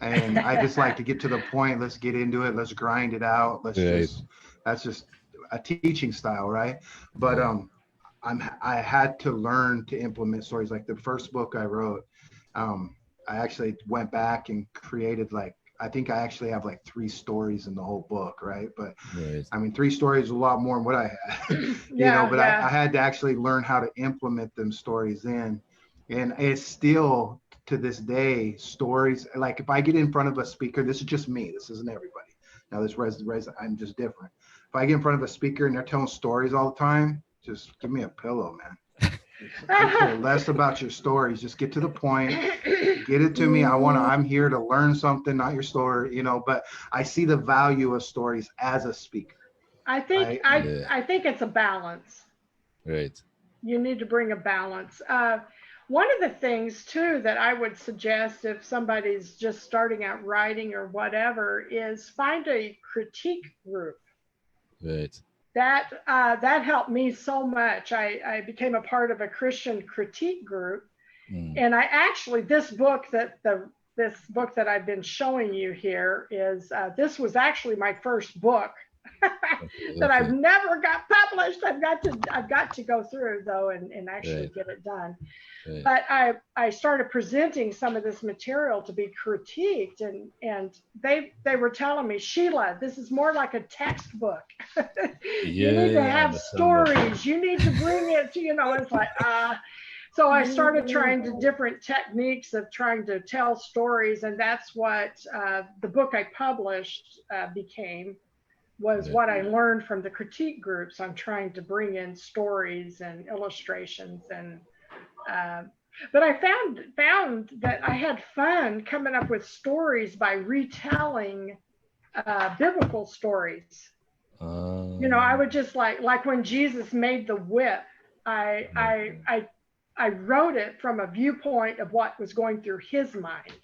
And I just like to get to the point. Let's get into it. Let's grind it out. That's just a teaching style, right? But I had to learn to implement stories. Like the first book I wrote, I actually went back and created I think I actually have 3 stories in the whole book, right? But I mean, 3 stories is a lot more than what I had, but I had to actually learn how to implement them stories in. And it's still to this day, stories, like if I get in front of a speaker, this is just me, this isn't everybody. Now this I'm just different. If I get in front of a speaker and they're telling stories all the time, just give me a pillow, man. I care less about your stories. Just get to the point. Get it to me. I'm here to learn something, not your story, but I see the value of stories as a speaker. I think I think it's a balance. Right. You need to bring a balance. One of the things too that I would suggest if somebody's just starting out writing or whatever is find a critique group. Right. That helped me so much. I became a part of a Christian critique group, and I actually this book that I've been showing you here is this was actually my first book that I've never got published. I've got to go through though and actually get it done. Right. But I started presenting some of this material to be critiqued, and they were telling me, Sheila, this is more like a textbook. You need to have stories. You need to bring it to, it's like, so I started trying the different techniques of trying to tell stories, and that's what the book I published was what I learned from the critique groups on trying to bring in stories and illustrations. And but I found that I had fun coming up with stories by retelling biblical stories. I would just like when Jesus made the whip, I wrote it from a viewpoint of what was going through his mind.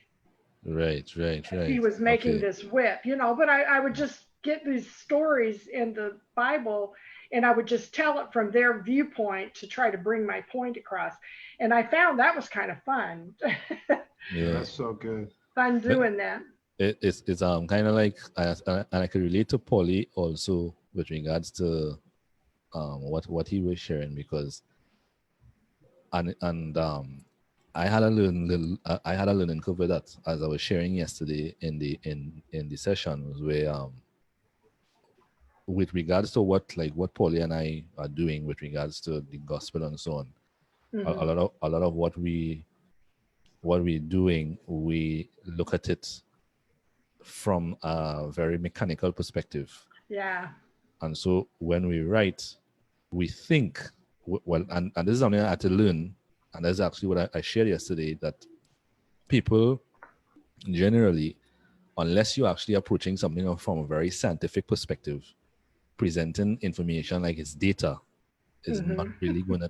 Right. He was making Okay. this whip, but I would just get these stories in the Bible and I would just tell it from their viewpoint to try to bring my point across. And I found that was kind of fun. Yeah. That's so good. Fun But doing that. it's kind of like and I can relate to Polly also with regards to what he was sharing, because and I had a learning curve with that, as I was sharing yesterday in the session, where with regards to what Polly and I are doing with regards to the gospel and so on, Mm-hmm. a lot of what we're doing, we look at it from a very mechanical perspective. Yeah. And so when we write, we think, well, and this is something I had to learn, and that's actually what I shared yesterday, that people generally, unless you're actually approaching something from a very scientific perspective, presenting information like it's data is not Mm-hmm. really going to,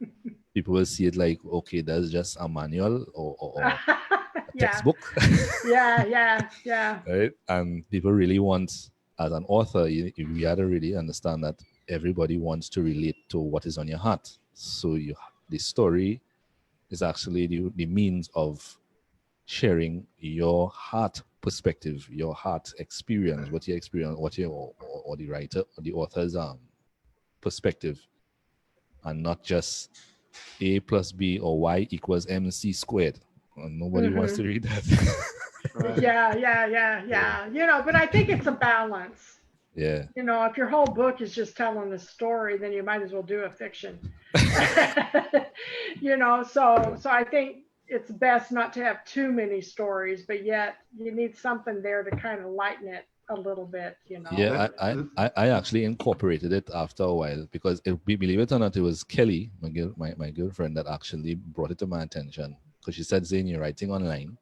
people will see it like, okay, that's just a manual or a Yeah. textbook. Yeah. Right? And people really want, as an author, we had to really understand that everybody wants to relate to what is on your heart. So the story is actually the means of sharing your heart perspective, your heart experience, what you experience, or the writer or the author's perspective, and not just A plus B or Y equals MC squared. And nobody wants Mm-hmm. to read that. Right. Yeah. But I think it's a balance. Yeah. If your whole book is just telling the story, then you might as well do a fiction. So I think it's best not to have too many stories, but yet you need something there to kind of lighten it a little bit. Yeah, I actually incorporated it after a while, because believe it or not, it was Kelly, my girlfriend, that actually brought it to my attention, because she said, Zane, you're writing online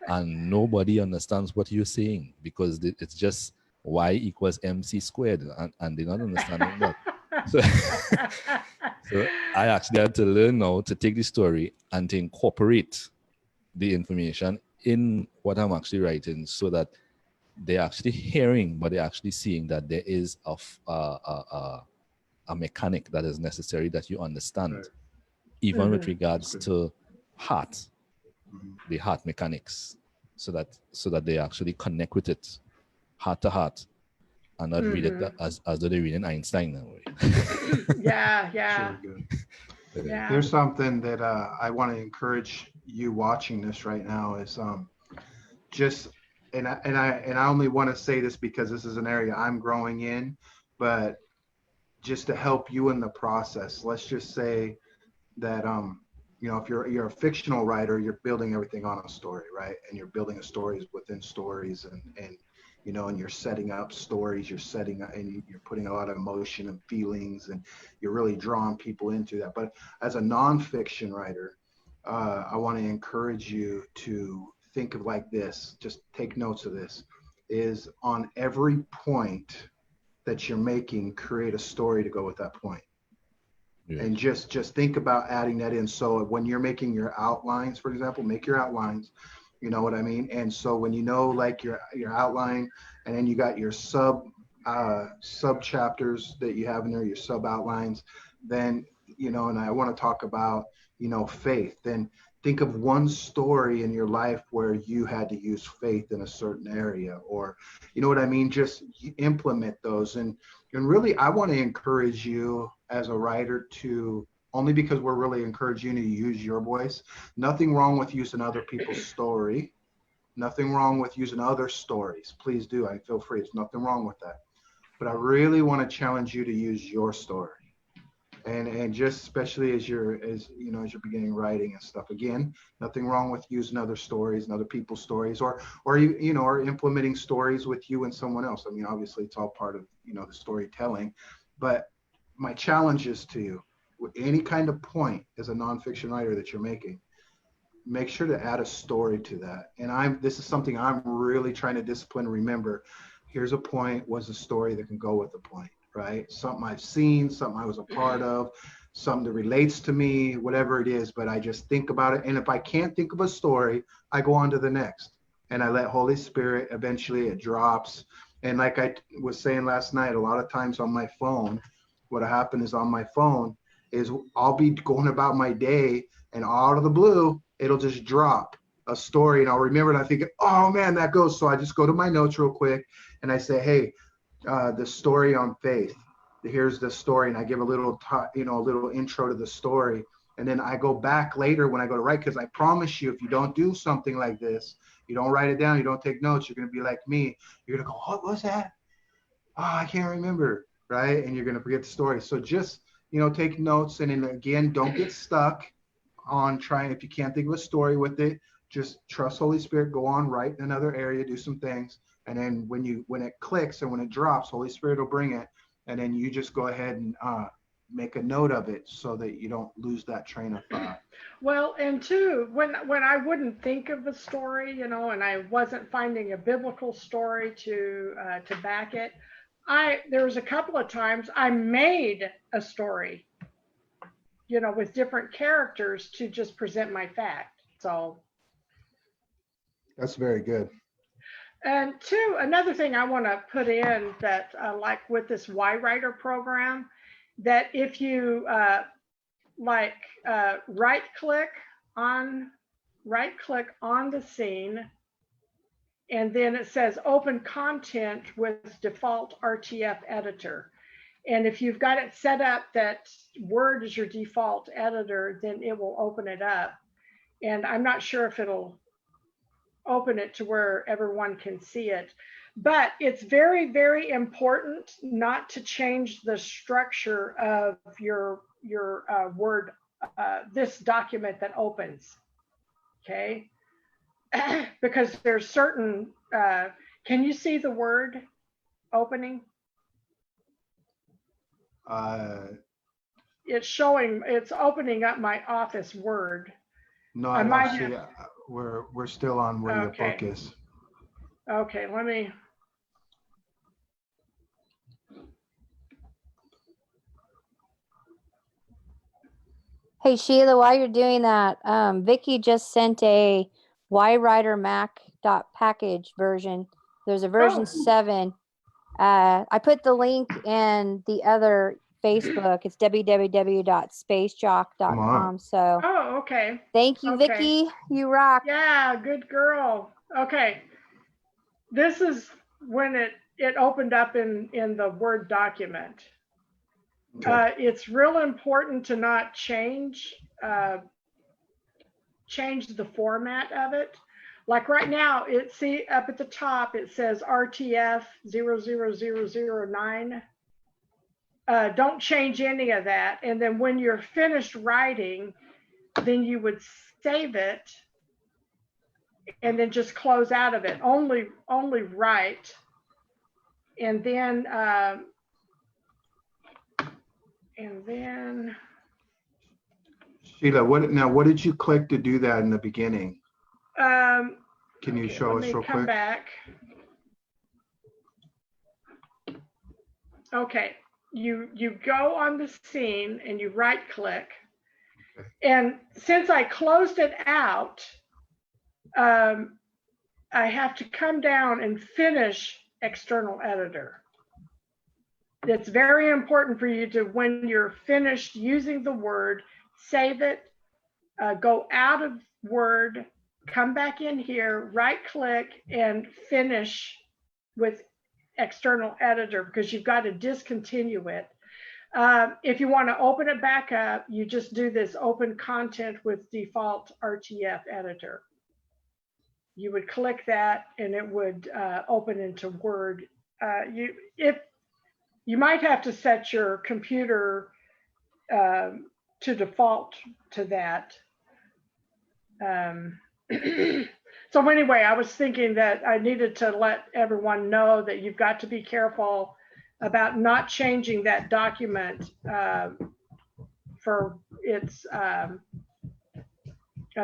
and nobody understands what you're saying, because it's just Y equals MC squared, and they're not understanding that. So, so I actually had to learn now to take the story and to incorporate the information in what I'm actually writing, so that they're actually hearing, but they're actually seeing that there is a mechanic that is necessary that you understand, Right. even with Mhm. regards Okay. to heart, Mhm. the heart mechanics, so that they actually connect with it heart to heart, and not read it Mhm. as though they're reading Einstein that way. Yeah. Sure, good. Yeah. Here's something that I want to encourage you watching this right now is just and I only want to say this because this is an area I'm growing in, but just to help you in the process. Let's just say that if you're a fictional writer, you're building everything on a story, right? And you're building a stories within stories, and you're setting up stories, you're setting up, and you're putting a lot of emotion and feelings, and you're really drawing people into that. But as a nonfiction writer, I want to encourage you to think of like this. Just take notes of this. Is on every point that you're making, create a story to go with that point. Yeah. And just think about adding that in. So when you're making your outlines, for example, make your outlines, you know what I mean? And so when you know like your outline, and then you got your sub chapters that you have in there, your sub outlines, then and I want to talk about faith. Then think of one story in your life where you had to use faith in a certain area, or you know what I mean? Just implement those. And really, I want to encourage you as a writer to, only because we're really encouraging you to use your voice. Nothing wrong with using other people's story. Nothing wrong with using other stories. Please do. I feel free. There's nothing wrong with that. But I really want to challenge you to use your story. And just especially as you're beginning writing and stuff. Again, nothing wrong with using other stories and other people's stories, or or implementing stories with you and someone else. I mean, obviously it's all part of the storytelling. But my challenge is to you, with any kind of point as a nonfiction writer that you're making, make sure to add a story to that. And this is something I'm really trying to discipline. Remember, here's a point, was a story that can go with the point, right? Something I've seen, something I was a part of, something that relates to me, whatever it is, but I just think about it. And if I can't think of a story, I go on to the next. And I let Holy Spirit, eventually it drops. And like I was saying last night, a lot of times on my phone, what happened is on my phone is I'll be going about my day and out of the blue, it'll just drop a story and I'll remember it. I think, oh man, that goes. So I just go to my notes real quick and I say, hey, the story on faith. Here's the story. And I give a little, a little intro to the story. And then I go back later when I go to write, because I promise you, if you don't do something like this, you don't write it down, you don't take notes, you're going to be like me. You're going to go, what was that? Oh, I can't remember, right? And you're going to forget the story. So just, take notes. And then again, don't get stuck on trying, if you can't think of a story with it, just trust Holy Spirit, go on, write in another area, do some things. And then when it clicks and when it drops, Holy Spirit will bring it. And then you just go ahead and make a note of it so that you don't lose that train of thought. Well, and two, when I wouldn't think of a story, and I wasn't finding a biblical story to back it, there was a couple of times I made a story, with different characters to just present my fact. So that's very good. And two, another thing I want to put in that, like with this Y-Writer program, that if you right click on the scene, and then it says open content with default RTF editor. And if you've got it set up that Word is your default editor, then it will open it up. And I'm not sure if it'll open it to where everyone can see it, but it's very, very important not to change the structure of your Word, this document that opens, okay? Because there's certain, can you see the Word opening? It's opening up my Office Word. No, I don't see it. We're still on where your book is. Okay, let me. Hey Sheila, while you're doing that, Vicky just sent a Y-Writer Mac.package version. There's a version 7. I put the link in the other Facebook. It's www.spacejock.com. So. Oh, okay. Thank you, okay. Vicky. You rock. Yeah, good girl. Okay. This is when it opened up in the Word document. Okay. It's real important to not change the format of it. Like right now, see up at the top, it says RTF 00009. Don't change any of that. And then when you're finished writing, then you would save it and then just close out of it. Only write. And then Sheila, what did you click to do that in the beginning? Can you show us real quick? Come back. Okay, you go on the scene and you right click. And since I closed it out, I have to come down and finish external editor. It's very important for you to, when you're finished using the Word, save it, go out of Word, come back in here, right click and finish with external editor, because you've got to discontinue it. If you want to open it back up, you just do this open content with default RTF editor. You would click that and it would open into Word. You might have to set your computer to default to that. So anyway, I was thinking that I needed to let everyone know that you've got to be careful about not changing that document for its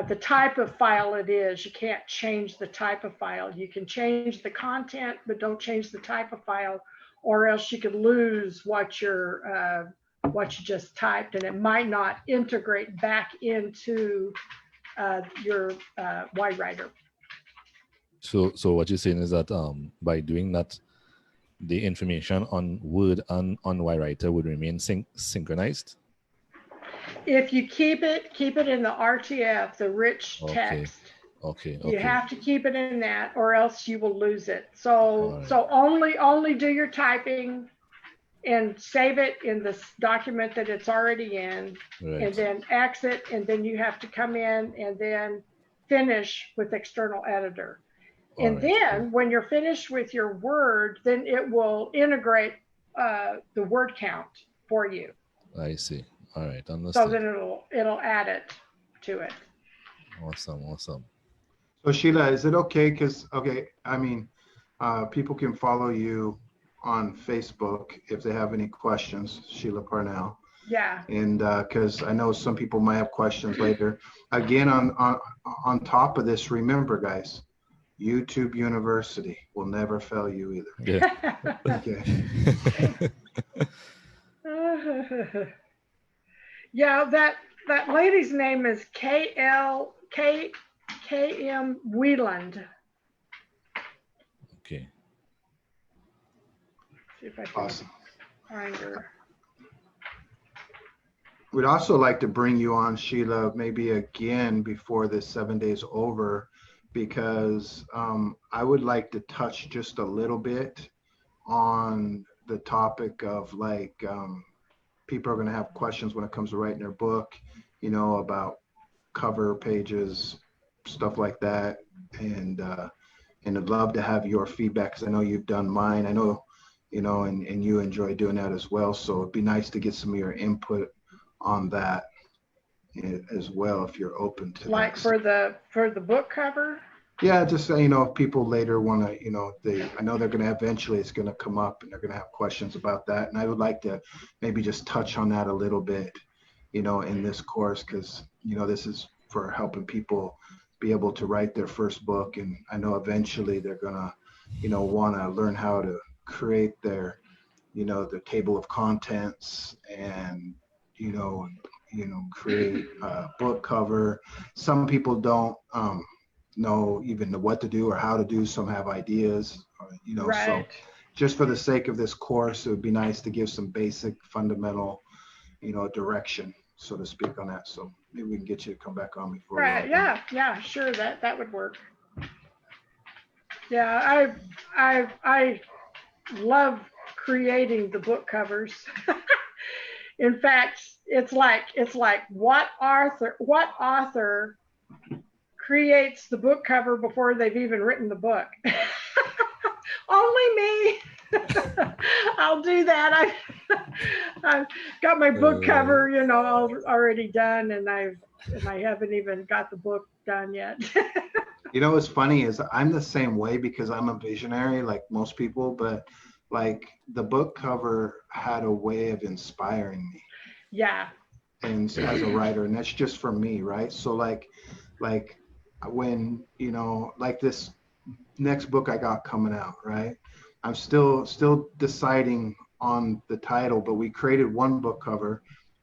the type of file it is. You can't change the type of file. You can change the content, but don't change the type of file, or else you could lose what you're what you just typed, and it might not integrate back into your Y-Writer. So what you're saying is that by doing that, the information on Word and on Y-Writer would remain synchronized? If you keep it in the RTF, the rich text. Okay. You have to keep it in that, or else you will lose it. So All right. only do your typing and save it in this document that it's already in, Right. and then exit, and then you have to come in and then finish with external editor. All And right, then cool. when you're finished with your Word, then it will integrate the word count for you. I see. All right, So understood. then it'll add it to it. Awesome. So Sheila, is it okay? Because, okay, I mean, people can follow you on Facebook if they have any questions, Sheila Parnell. Yeah. And because I know some people might have questions later. Again, on top of this, remember, guys, YouTube University will never fail you either. Yeah. Okay. Yeah, that lady's name is KM Wieland. Okay. See if I can Awesome. find her. We'd also like to bring you on, Sheila, maybe again before this 7 days over, because I would like to touch just a little bit on the topic of like people are going to have questions when it comes to writing their book, you know, about cover pages, stuff like that. And I'd love to have your feedback because I know you've done mine. I know, you know, and you enjoy doing that as well. So it'd be nice to get some of your input on that as well, if you're open to Like that. for the book cover. Yeah, just so you know, if people later want to, you know, I know they're going to eventually, it's going to come up and they're going to have questions about that. And I would like to maybe just touch on that a little bit, you know, in this course, because, you know, this is for helping people be able to write their first book. And I know eventually they're going to, you know, want to learn how to create their, you know, their table of contents and, you know, create a book cover. Some people don't, know even what to do or how to do. Some have ideas, you know, Right. so just for the sake of this course, it would be nice to give some basic fundamental, you know, direction, so to speak, on that. So maybe we can get you to come back on before. Right. Yeah, sure. That would work. Yeah, I love creating the book covers. In fact, it's like what author creates the book cover before they've even written the book? Only me. I'll do that. I've got my book cover, you know, already done, and I haven't even got the book done yet. You know, what's funny is I'm the same way because I'm a visionary like most people, but like the book cover had a way of inspiring me. Yeah. And as a writer, and that's just for me, right? So like when, you know, like this next book I got coming out, right? I'm still deciding on the title, but we created one book cover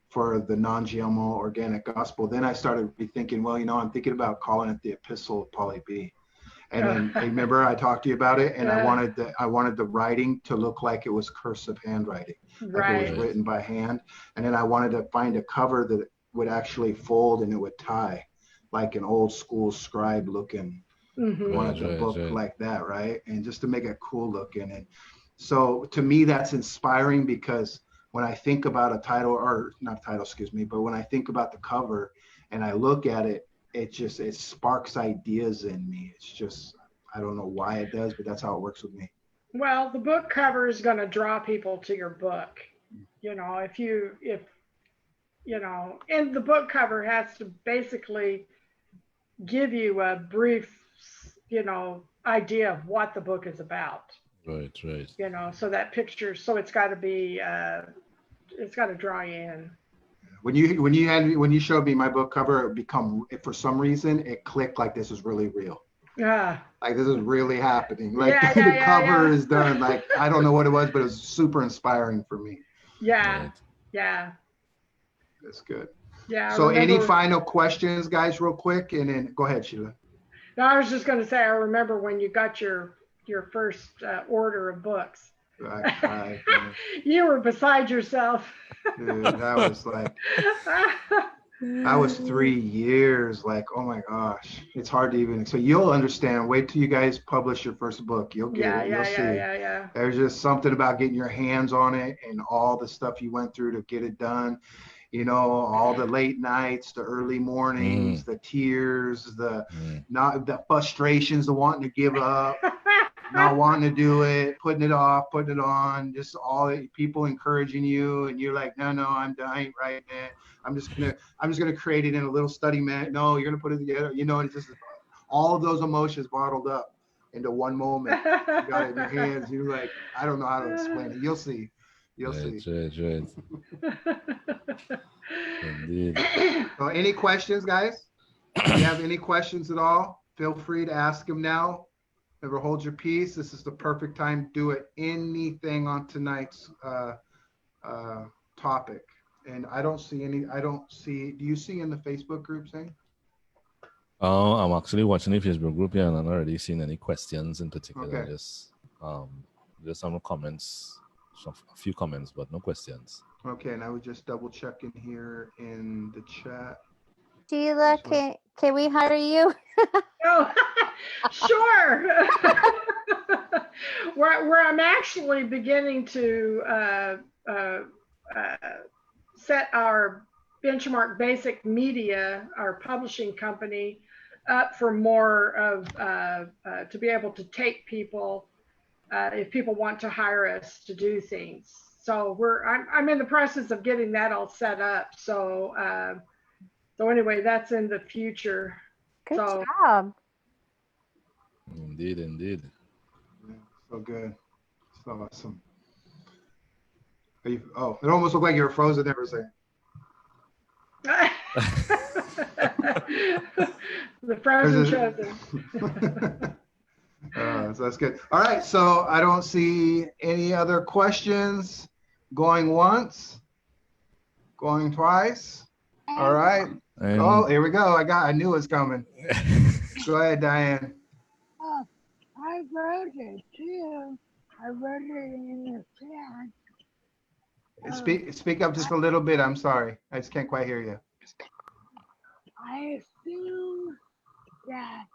for the non-GMO organic gospel. Then I started thinking, well, you know, I'm thinking about calling it the Epistle of Polly B. And then remember I talked to you about it, and I wanted the writing to look like it was cursive handwriting, like it was written by hand. And then I wanted to find a cover that would actually fold and it would tie, like an old school scribe looking. Wanted the book like that, right? And just to make it cool looking. And so to me, that's inspiring because when I think about a title, or not title, excuse me, but when I think about the cover and I look at it, it sparks ideas in me. It's just, I don't know why it does, but that's how it works with me. Well, the book cover is going to draw people to your book. You know, if you know, and the book cover has to basically give you a brief, you know, idea of what the book is about. Right. You know, so that picture, so it's got to be, it's got to draw you in. When you showed me my book cover, for some reason it clicked like this is really real. Yeah. Like this is really happening. Like the cover is done. Like I don't know what it was, but it was super inspiring for me. Yeah. Yeah. That's good. Yeah. I So any remember, final questions, guys, real quick? And then go ahead, Sheila. no, I was just going to say, I remember when you got your first order of books. I cried, man. You were beside yourself. Dude, that was like, I was 3 years, like, oh my gosh, it's hard to even, so you'll understand. Wait till you guys publish your first book. You'll get Yeah, it. yeah, You'll yeah, see. yeah. There's just something about getting your hands on it and all the stuff you went through to get it done. You know, all the late nights, the early mornings, the tears, the not the frustrations, the wanting to give up, not wanting to do it, putting it off, putting it on, just all the people encouraging you, and you're like, no, I'm dying right now. I'm just gonna create it in a little study mat. No, you're gonna put it together. You know, it's just all of those emotions bottled up into one moment. You got it in your hands. You're like, I don't know how to explain it. You'll see. You'll see. Right. Indeed. So any questions, guys? If you have any questions at all, feel free to ask them now. Never hold your peace. This is the perfect time to do it. Anything on tonight's topic. And I don't see, do you see in the Facebook group saying? I'm actually watching the Facebook group here, and I'm not already seeing any questions in particular. Okay. Just some comments, a few comments, but no questions. Okay, and I would just double check in here in the chat. Sheila, can we hire you? Oh, sure. where I'm actually beginning to set our Benchmark Basic Media, our publishing company, up for more of to be able to take people if people want to hire us to do things. So I'm in the process of getting that all set up. So anyway, that's in the future. Good job. Indeed. Yeah, so good. So awesome. It almost looked like you were frozen there for a second. The frozen chosen. So that's good. All right, so I don't see any other questions. Going once, going twice. All right. Oh, here we go. I knew it was coming. Go ahead, Diane. I wrote it too. I wrote it in the chat. Speak up just a little bit. I'm sorry. I just can't quite hear you. I assume that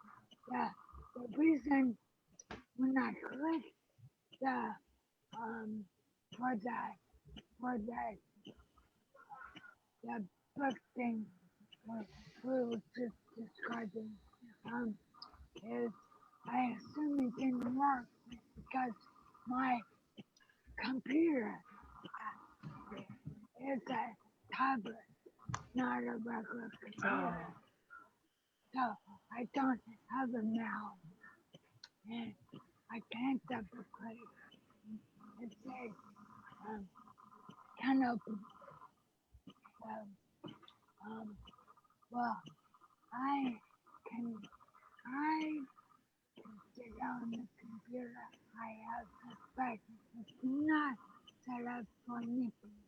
the reason when I clicked the book thing what we were just describing is I assume it didn't work because my computer is a tablet, not a regular computer. So I don't have a mouse, and I can't double click. It says can open. Well, I can get on the computer I have, but it's not set up for anything.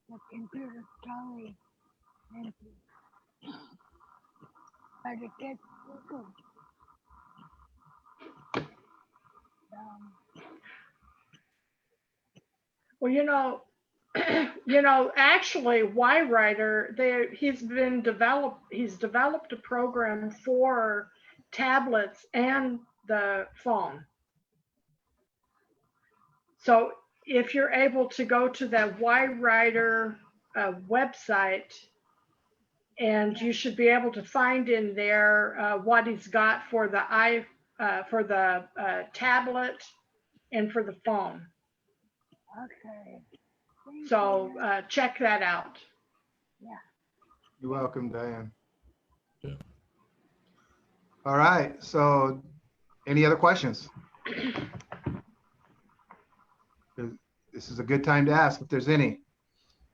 The computer's totally empty. But it gets Google. Well, actually, Y-Writer, he's developed a program for tablets and the phone. So if you're able to go to the Y-Writer website, and you should be able to find in there what he's got for the tablet and for the phone. Okay. So check that out. Yeah. You're welcome, Diane. Yeah. All right. So any other questions? This is a good time to ask if there's any.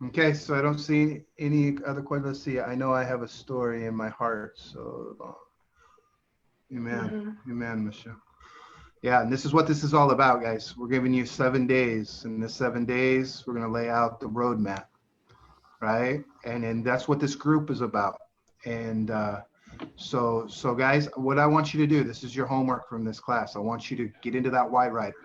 Okay, so I don't see any other questions. Let's see. I know I have a story in my heart. So, amen. Amen, Michelle. Yeah, and this is what this is all about, guys. We're giving you 7 days. In this 7 days, we're going to lay out the roadmap. right? And that's what this group is about. And so guys, what I want you to do, this is your homework from this class. I want you to get into that White Rider,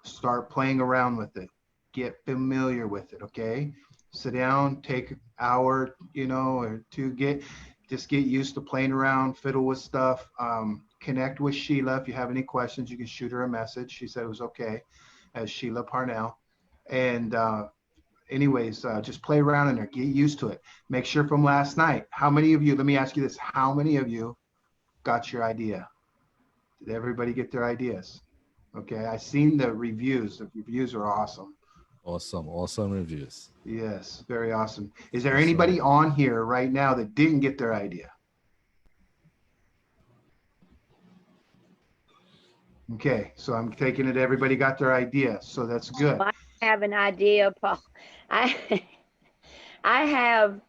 start playing around with it, get familiar with it. Okay, sit down, take an hour, or two, just get used to playing around, fiddle with stuff. Connect with Sheila. If you have any questions, you can shoot her a message. She said it was okay, as Sheila Parnell. And anyways, just play around in there, get used to it. Make sure from last night, how many of you, let me ask you this, how many of you got your idea? Did everybody get their ideas? Okay, I seen the reviews. The reviews are awesome. Awesome reviews. Yes, very awesome. Is there Awesome. anybody on here right now that didn't get their idea? Okay, so I'm taking it everybody got their idea, so that's good. Well, I have an idea, Paul. I I have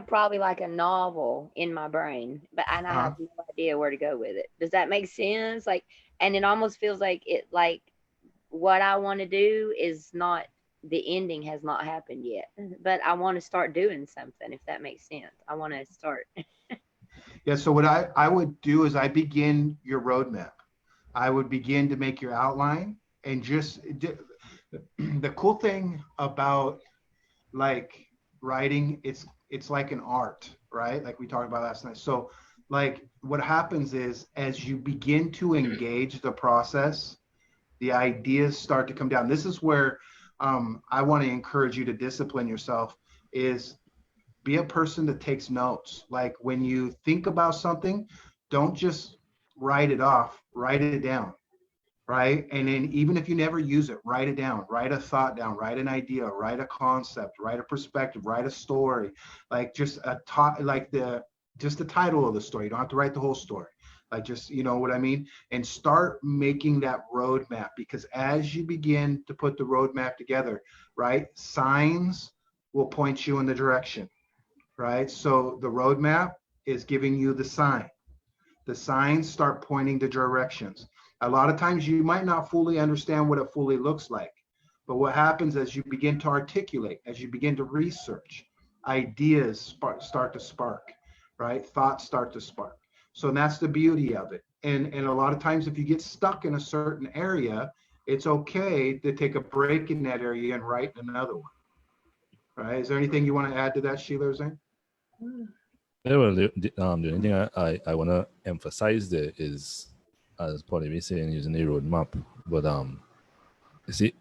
probably like a novel in my brain, but I have no idea where to go with it. Does that make sense? Like, and it almost feels like what I want to do is not, the ending has not happened yet, but I want to start doing something, if that makes sense. I want to start. Yeah, so what I would do is I begin your roadmap. I would begin to make your outline, and just the cool thing about like writing, it's like an art, right? Like we talked about last night. So like what happens is as you begin to engage the process, the ideas start to come down. This is where I want to encourage you to discipline yourself, is be a person that takes notes. Like when you think about something, don't just write it off, write it down, right? And then even if you never use it, write it down, write a thought down, write an idea, write a concept, write a perspective, write a story, like just just the title of the story. You don't have to write the whole story. Like just, you know what I mean? And start making that roadmap, because as you begin to put the roadmap together, right, signs will point you in the direction, right? So the roadmap is giving you the sign. The signs start pointing the directions. A lot of times you might not fully understand what it fully looks like, but what happens as you begin to articulate, as you begin to research, ideas start to spark, right? Thoughts start to spark. So that's the beauty of it. And a lot of times if you get stuck in a certain area, it's okay to take a break in that area and write another one, right? Is there anything you want to add to that, Sheila or Zane? Yeah, well, the only thing I want to emphasize there is, as Paulie was saying, using the roadmap. But you see,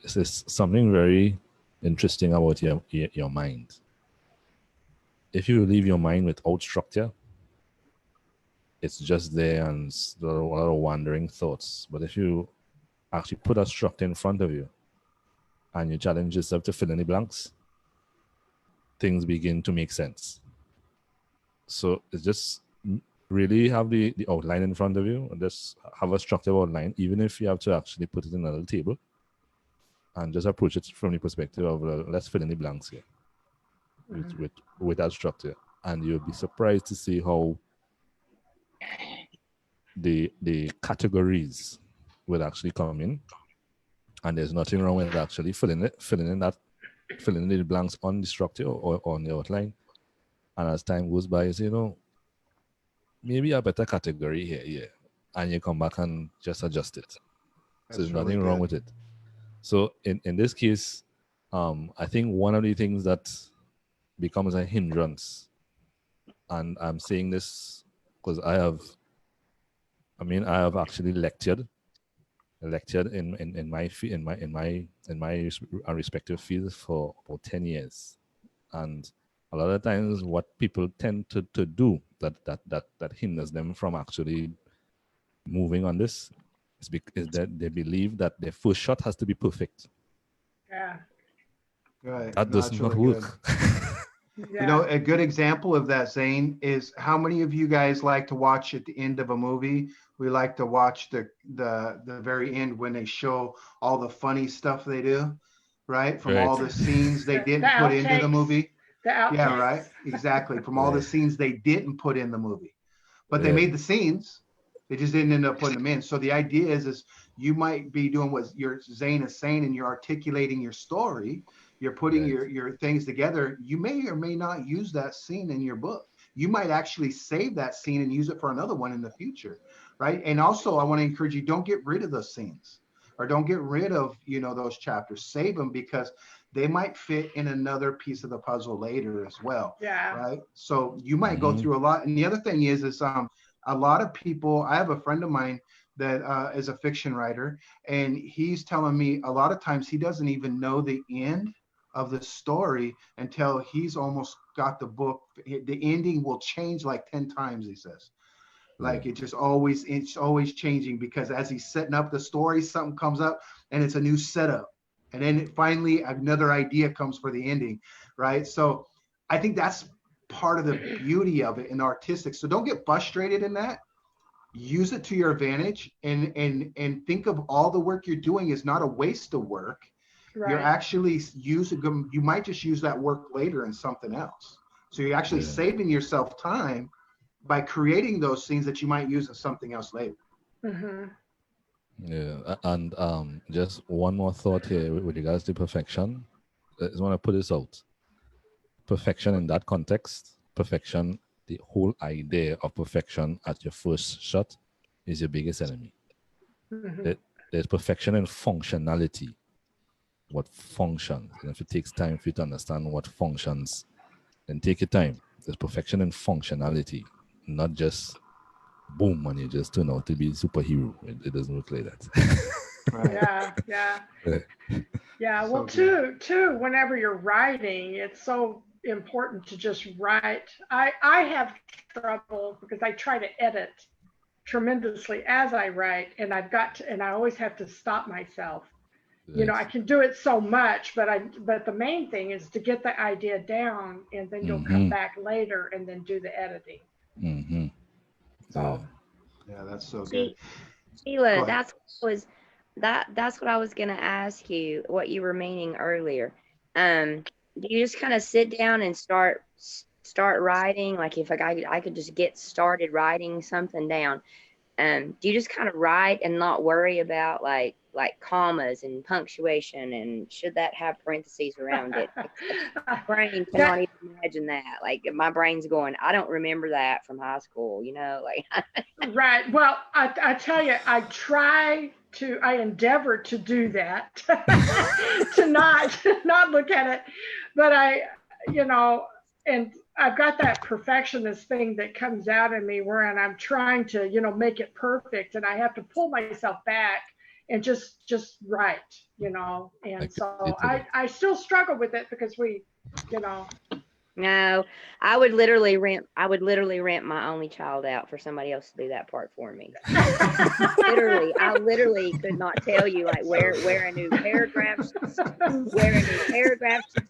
this is something very interesting about your mind. If you leave your mind without structure, it's just there and a lot of wandering thoughts. But if you actually put a structure in front of you and you challenge yourself to fill in the blanks, things begin to make sense. So it's just really have the outline in front of you, and just have a structured outline, even if you have to actually put it in a little table, and just approach it from the perspective of let's fill in the blanks here with that structure. And you'll be surprised to see how the categories will actually come in, and there's nothing wrong with actually filling in the blanks on the structure or on the outline. And as time goes by, you say, maybe a better category here, and you come back and just adjust it. So there's nothing wrong with it. So in this case, I think one of the things that becomes a hindrance, and I'm saying this because I have actually lectured in my respective fields for about 10 years. And a lot of times what people tend to do that hinders them from actually moving on this is that they believe that their first shot has to be perfect. Yeah. Right. That does not work. You know, a good example of that, Zane, is how many of you guys like to watch at the end of a movie? We like to watch the very end when they show all the funny stuff they do, right? From all the scenes they didn't put into the movie. Yeah, right. Exactly. From all the scenes they didn't put in the movie, but they made the scenes. They just didn't end up putting them in. So the idea is you might be doing what Zane is saying, and you're articulating your story. you're putting Right. your things together, you may or may not use that scene in your book. You might actually save that scene and use it for another one in the future, right? And also, I want to encourage you, don't get rid of those scenes, or don't get rid of, those chapters. Save them, because they might fit in another piece of the puzzle later as well, Yeah. right? So you might go through a lot. And the other thing is a lot of people, I have a friend of mine that is a fiction writer, and he's telling me a lot of times he doesn't even know the end of the story until he's almost got the book. The ending will change like 10 times, he says. Like it's always changing, because as he's setting up the story, something comes up and it's a new setup. And then finally another idea comes for the ending, right? So I think that's part of the beauty of it in artistic. So don't get frustrated in that. Use it to your advantage, and think of all the work you're doing is not a waste of work. You're Right. actually you might just use that work later in something else. So you're actually saving yourself time by creating those scenes that you might use in something else later. Mm-hmm. Yeah, and just one more thought here with regards to perfection. I just want to put this out. Perfection in that context, perfection, the whole idea of perfection at your first shot is your biggest enemy. Mm-hmm. There's perfection in functionality, what functions. And if it takes time for you to understand what functions, then take your time. There's perfection in functionality, not just boom, and you just turn out to be a superhero. It doesn't work like that. Right. Yeah. Well, So too, whenever you're writing, it's so important to just write. I have trouble because I try to edit tremendously as I write, and I always have to stop myself. I can do it so much, but the main thing is to get the idea down, and then you'll come back later and then do the editing. Mm-hmm. So yeah, that's so good. Sheila, Go ahead. that's what I was gonna ask you, what you were meaning earlier. Do you just kind of sit down and start writing? Like if I could just get started writing something down, do you just kind of write and not worry about like commas and punctuation and should that have parentheses around it? My brain cannot even imagine that. Like my brain's going, I don't remember that from high school, like. Right. Well, I tell you, I endeavor to do that, to not look at it, but and I've got that perfectionist thing that comes out in me where I'm trying to, make it perfect, and I have to pull myself back and just write, and so I still struggle with it because No, I would literally rent my only child out for somebody else to do that part for me. I literally could not tell you like where a new paragraph should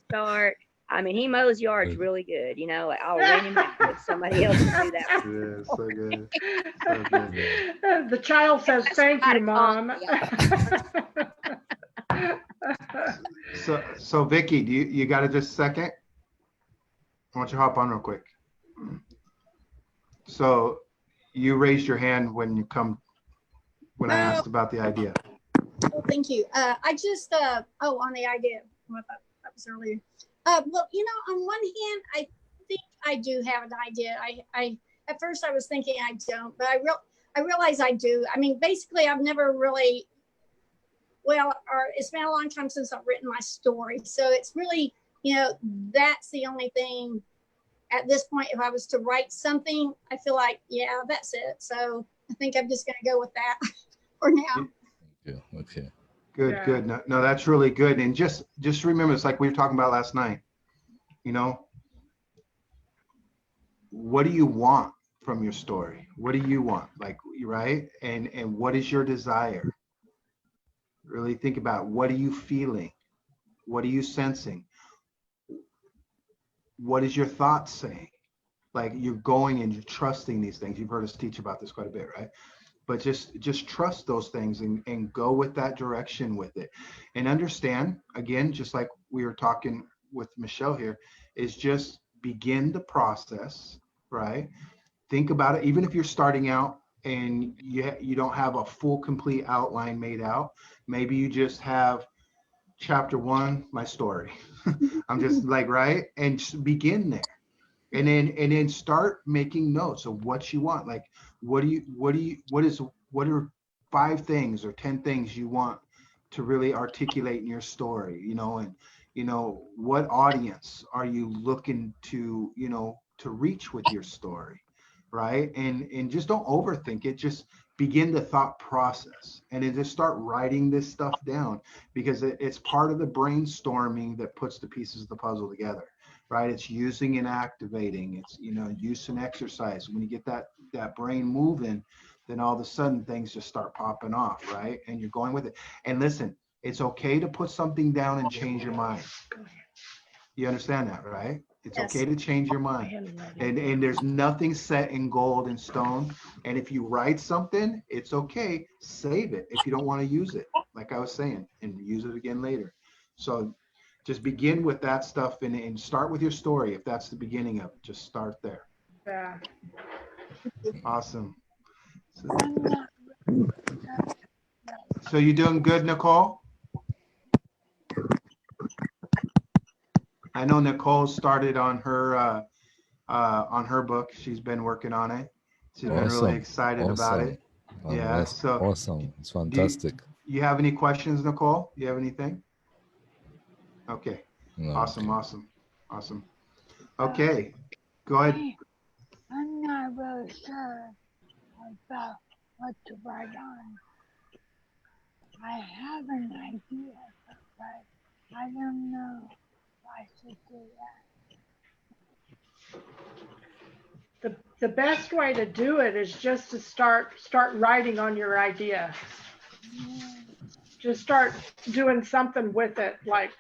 start. I mean, he mows yards really good, like I'll rent him out with somebody else to do that. Yeah, so good. So good. The child says, "Thank you, Mom." So Vicky, do you got it just a second? I want you to hop on real quick. So you raised your hand when I asked about the idea. Oh, thank you. I just, on the idea, well, that was earlier. Well, on one hand, I think I do have an idea. I at first I was thinking I don't, but I realize I do. I mean, basically, I've never really, it's been a long time since I've written my story. So it's really, that's the only thing at this point. If I was to write something, I feel like, yeah, that's it. So I think I'm just going to go with that for now. Yeah, okay. Good, Yeah. good. No, that's really good. And just remember, it's like we were talking about last night. What do you want from your story? What do you want? Like, right? And what is your desire? Really think about, what are you feeling? What are you sensing? What is your thoughts saying? Like, you're going and you're trusting these things. You've heard us teach about this quite a bit, right? But just trust those things and go with that direction with it. And understand, again, just like we were talking with Michelle here, is just begin the process, right? Think about it. Even if you're starting out and you don't have a full complete outline made out, maybe you just have chapter 1, my story. I'm just like, right? And just begin there. And then start making notes of what you want. Like, what are 5 things or 10 things you want to really articulate in your story, and what audience are you looking to, to reach with your story, right? And just don't overthink it. Just begin the thought process and then just start writing this stuff down, because it's part of the brainstorming that puts the pieces of the puzzle together, right? It's using and activating. It's, use and exercise. When you get that brain moving, then all of a sudden things just start popping off, right? And you're going with it. And listen, it's okay to put something down and change your mind. You understand that, right? It's Yes. okay to change your mind. And there's nothing set in gold and stone. And if you write something, it's okay. Save it if you don't want to use it, like I was saying, and use it again later. So just begin with that stuff and start with your story. If that's the beginning of it, just start there. Yeah. Awesome. So you doing good, Nicole? I know Nicole started on her book. She's been working on it. She's been really excited about it. Yeah. That's So awesome. It's fantastic. you have any questions, Nicole? You have anything? Okay. No, Awesome. okay. Awesome. Okay. Go ahead. I'm not really sure about what to write on. I have an idea, but I don't know if I should do that. The best way to do it is just to start writing on your idea. Just start doing something with it, like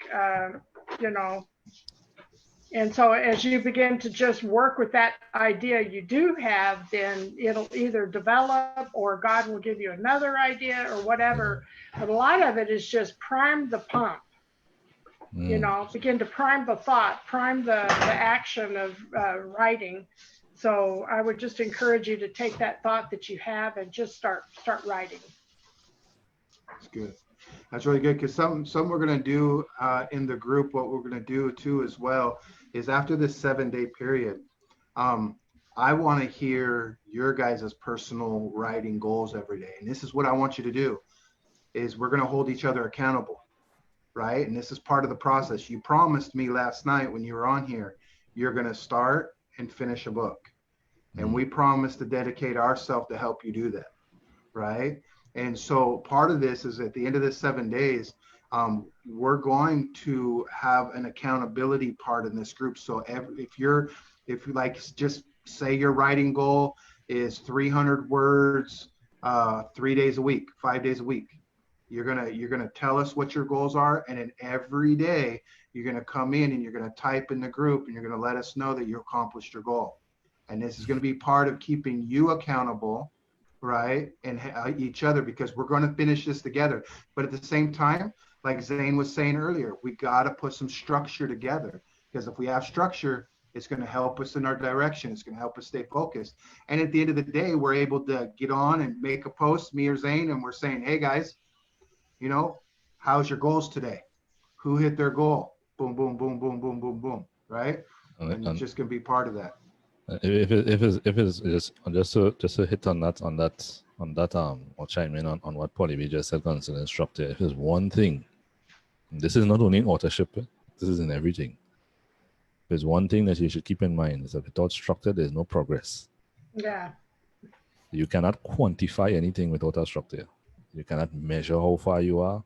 and so as you begin to just work with that idea you do have, then it'll either develop or God will give you another idea or whatever. But a lot of it is just prime the pump. Begin to prime the thought, prime the action of writing. So I would just encourage you to take that thought that you have and just start writing. That's good. That's really good, because some we're going to do in the group. What we're going to do too as well is after this 7-day period, I want to hear your guys' personal writing goals every day. And this is what I want you to do, is we're going to hold each other accountable, right? And this is part of the process. You promised me last night when you were on here, you're going to start and finish a book. And we promised to dedicate ourselves to help you do that, right? And so part of this is at the end of this 7 days, we're going to have an accountability part in this group. So if you like, just say your writing goal is 300 words, 3 days a week, 5 days a week. You're gonna tell us what your goals are, and then every day you're gonna come in and you're gonna type in the group and you're gonna let us know that you accomplished your goal. And this is gonna be part of keeping you accountable, right? And each other, because we're going to finish this together. But at the same time, like Zane was saying earlier, we got to put some structure together, because if we have structure, it's going to help us in our direction. It's going to help us stay focused. And at the end of the day, we're able to get on and make a post, me or Zane, and we're saying, hey guys, how's your goals today? Who hit their goal? Boom, boom, boom, boom, boom, boom, boom, right? And it's just going to be part of that. If it's just to hit on that or chime in on what Polly B just said concerning instructor, if there's one thing, this is not only in authorship, this is in everything. There's one thing that you should keep in mind, is that without structure, there's no progress. Yeah. You cannot quantify anything without a structure. You cannot measure how far you are,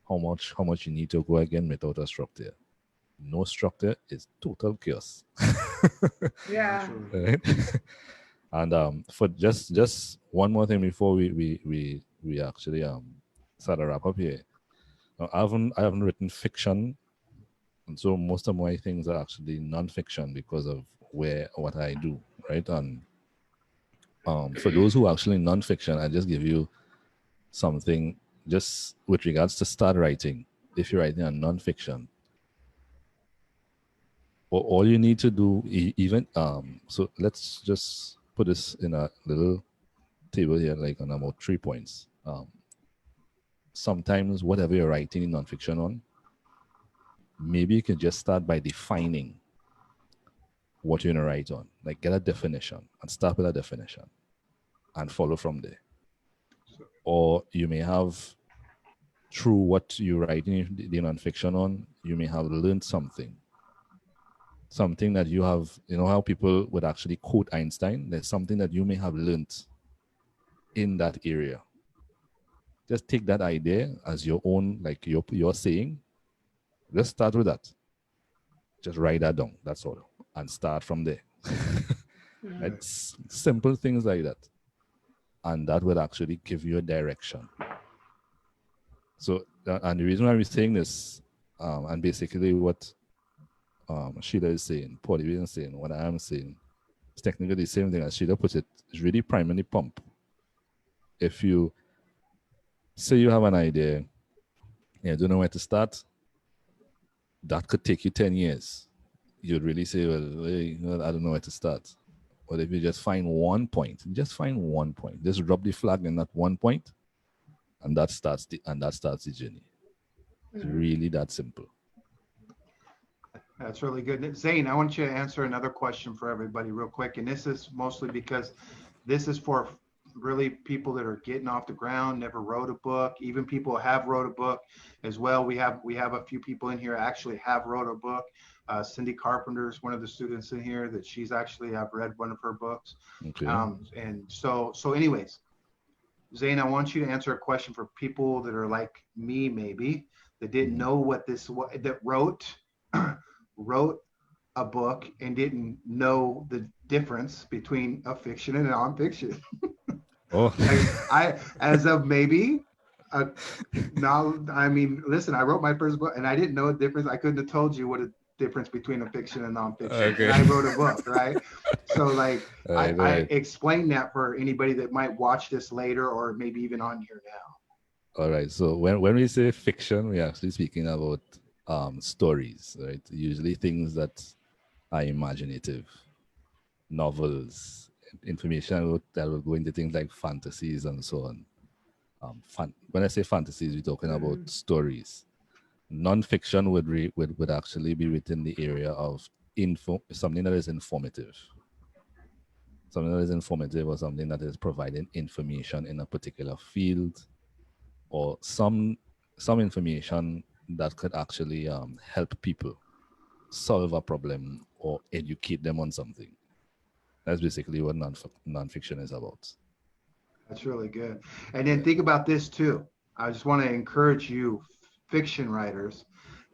how much you need to go again without a structure. No structure is total chaos. Yeah. Right? And for just one more thing before we actually start to wrap up here. Now, I haven't written fiction, and so most of my things are actually non-fiction because of what I do, right? And for those who are actually non-fiction, I just give you something just with regards to start writing. If you're writing a non-fiction, all you need to do, so let's just put this in a little table here, like on about 3 points. sometimes whatever you're writing in nonfiction on, maybe you can just start by defining what you're going to write on. Like get a definition and start with a definition and follow from there. Or you may have, through what you're writing the nonfiction on, you may have learned something that you have, you know how people would actually quote Einstein? There's something that you may have learned in that area. Just take that idea as your own, like you're saying, just start with that. Just write that down, that's all. And start from there. It's simple things like that. And that will actually give you a direction. So, and the reason why we're saying this, and basically what Sheila is saying, Paulie is saying, what I am saying, it's technically the same thing as Sheila puts it, it's really primary pump. If you say you have an idea, and you don't know where to start, that could take you 10 years. You'd really say, well, hey, I don't know where to start. But if you just find one point, just drop the flag in that one point, and that starts the journey. It's really that simple. That's really good. Zane, I want you to answer another question for everybody real quick. And this is mostly because this is for really people that are getting off the ground, never wrote a book, even people who have wrote a book as well. We have a few people in here actually have wrote a book. Cindy Carpenter is one of the students in here that I've read one of her books. Okay. And so anyways, Zane, I want you to answer a question for people that are like me, maybe, that didn't know that wrote a book and didn't know the difference between a fiction and a nonfiction. Oh, I as of maybe now, I mean, listen, I wrote my first book and I didn't know the difference. I couldn't have told you what a difference between a fiction and nonfiction. Okay. And I wrote a book, right? So like right. I explained that for anybody that might watch this later or maybe even on here now. All right. So when we say fiction, we're actually speaking about stories, right? Usually things that are imaginative, novels, information that will go into things like fantasies and so on. When I say fantasies, we're talking about stories. Non-fiction would actually be within the area of something that is informative. Something that is informative or something that is providing information in a particular field, or some information that could actually help people solve a problem or educate them on something. That's basically what nonfiction is about. That's really good. And then think about this too. I just want to encourage you, fiction writers,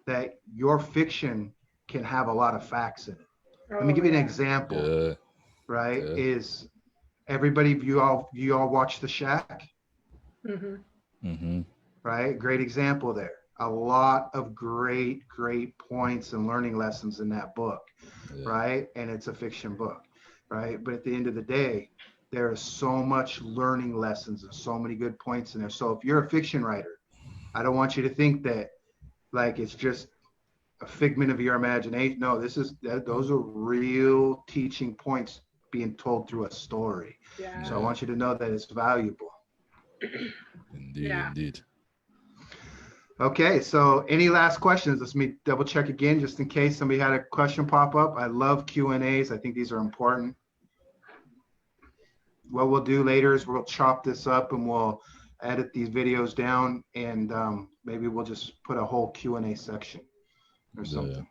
that your fiction can have a lot of facts in it. Let me give you an example. Right? Yeah. Is everybody, you all watch The Shack? Right? Great example there. A lot of great points and learning lessons in that book, right? And it's a fiction book, right? But at the end of the day, there is so much learning lessons and so many good points in there. So if you're a fiction writer, I don't want you to think that like it's just a figment of your imagination. No, those are real teaching points being told through a story. Yeah. So I want you to know that it's valuable. Indeed. Okay, so any last questions? Let me double check again, just in case somebody had a question pop up. I love Q&As. I think these are important. What we'll do later is we'll chop this up and we'll edit these videos down, and maybe we'll just put a whole Q&A section or something.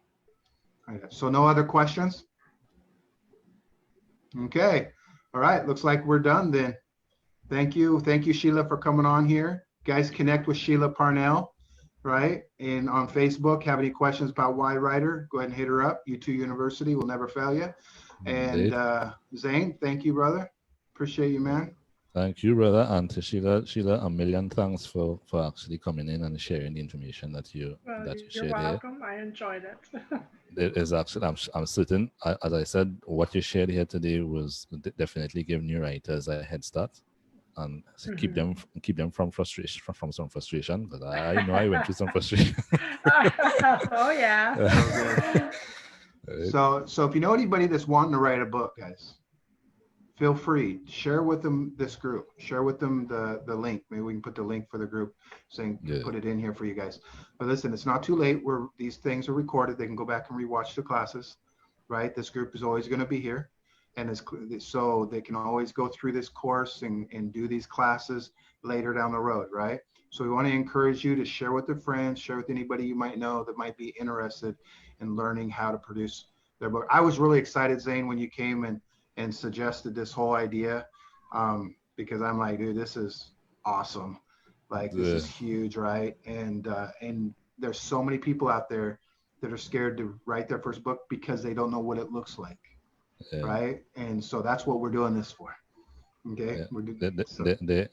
Right. So no other questions? Okay. All right. Looks like we're done then. Thank you. Thank you, Sheila, for coming on here. Guys, connect with Sheila Parnell, right? And on Facebook, have any questions about Why Writer, go ahead and hit her up. U2 University will never fail you. And Zane, thank you, brother. Appreciate you, man. Thank you, brother. And to Sheila, a million thanks for actually coming in and sharing the information that you shared here. You're welcome. I enjoyed it. It is actually, I'm certain, as I said, what you shared here today was definitely giving new writers a head start and keep them from frustration, from some frustration, because I know I went through some frustration. Oh yeah. So if you know anybody that's wanting to write a book, guys, feel free, share with them this group, share with them the link. Maybe we can put the link for the group, saying put it in here for you guys. But listen, it's not too late. These things are recorded. They can go back and rewatch the classes, right? This group is always going to be here. And so they can always go through this course and do these classes later down the road, right? So we want to encourage you to share with their friends, share with anybody you might know that might be interested in learning how to produce their book. I was really excited, Zane, when you came and suggested this whole idea, because I'm like, dude, this is awesome. Like, this is huge, right? And there's so many people out there that are scared to write their first book because they don't know what it looks like, right? And so that's what we're doing this for. Okay,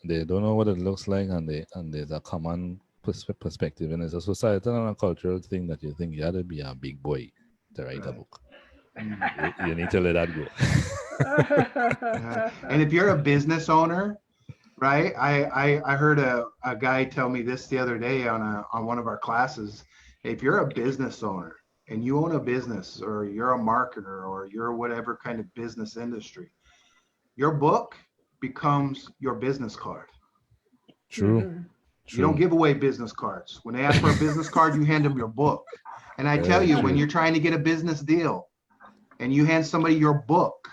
they don't know what it looks like, and there's a common perspective, and it's a societal and a cultural thing that you think you had to be a big boy to write a book. You need to let that go. And if you're a business owner, right? I heard a guy tell me this the other day on one of our classes. If you're a business owner and you own a business, or you're a marketer, or you're whatever kind of business industry, your book becomes your business card. True. You don't give away business cards. When they ask for a business card, you hand them your book. And I tell you, when you're trying to get a business deal and you hand somebody your book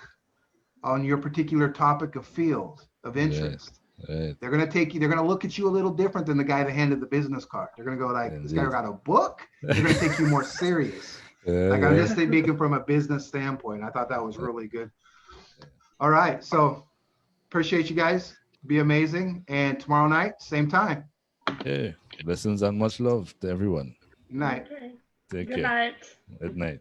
on your particular topic of field of interest, they're going to look at you a little different than the guy that handed the business card. They're going to go like, this guy got a book? They're going to take you more serious. I'm just speaking from a business standpoint. I thought that was really good. All right. So appreciate you guys. Be amazing. And tomorrow night, same time. Blessings and much love to everyone. Good night. Okay. Take Good care. night. Good night.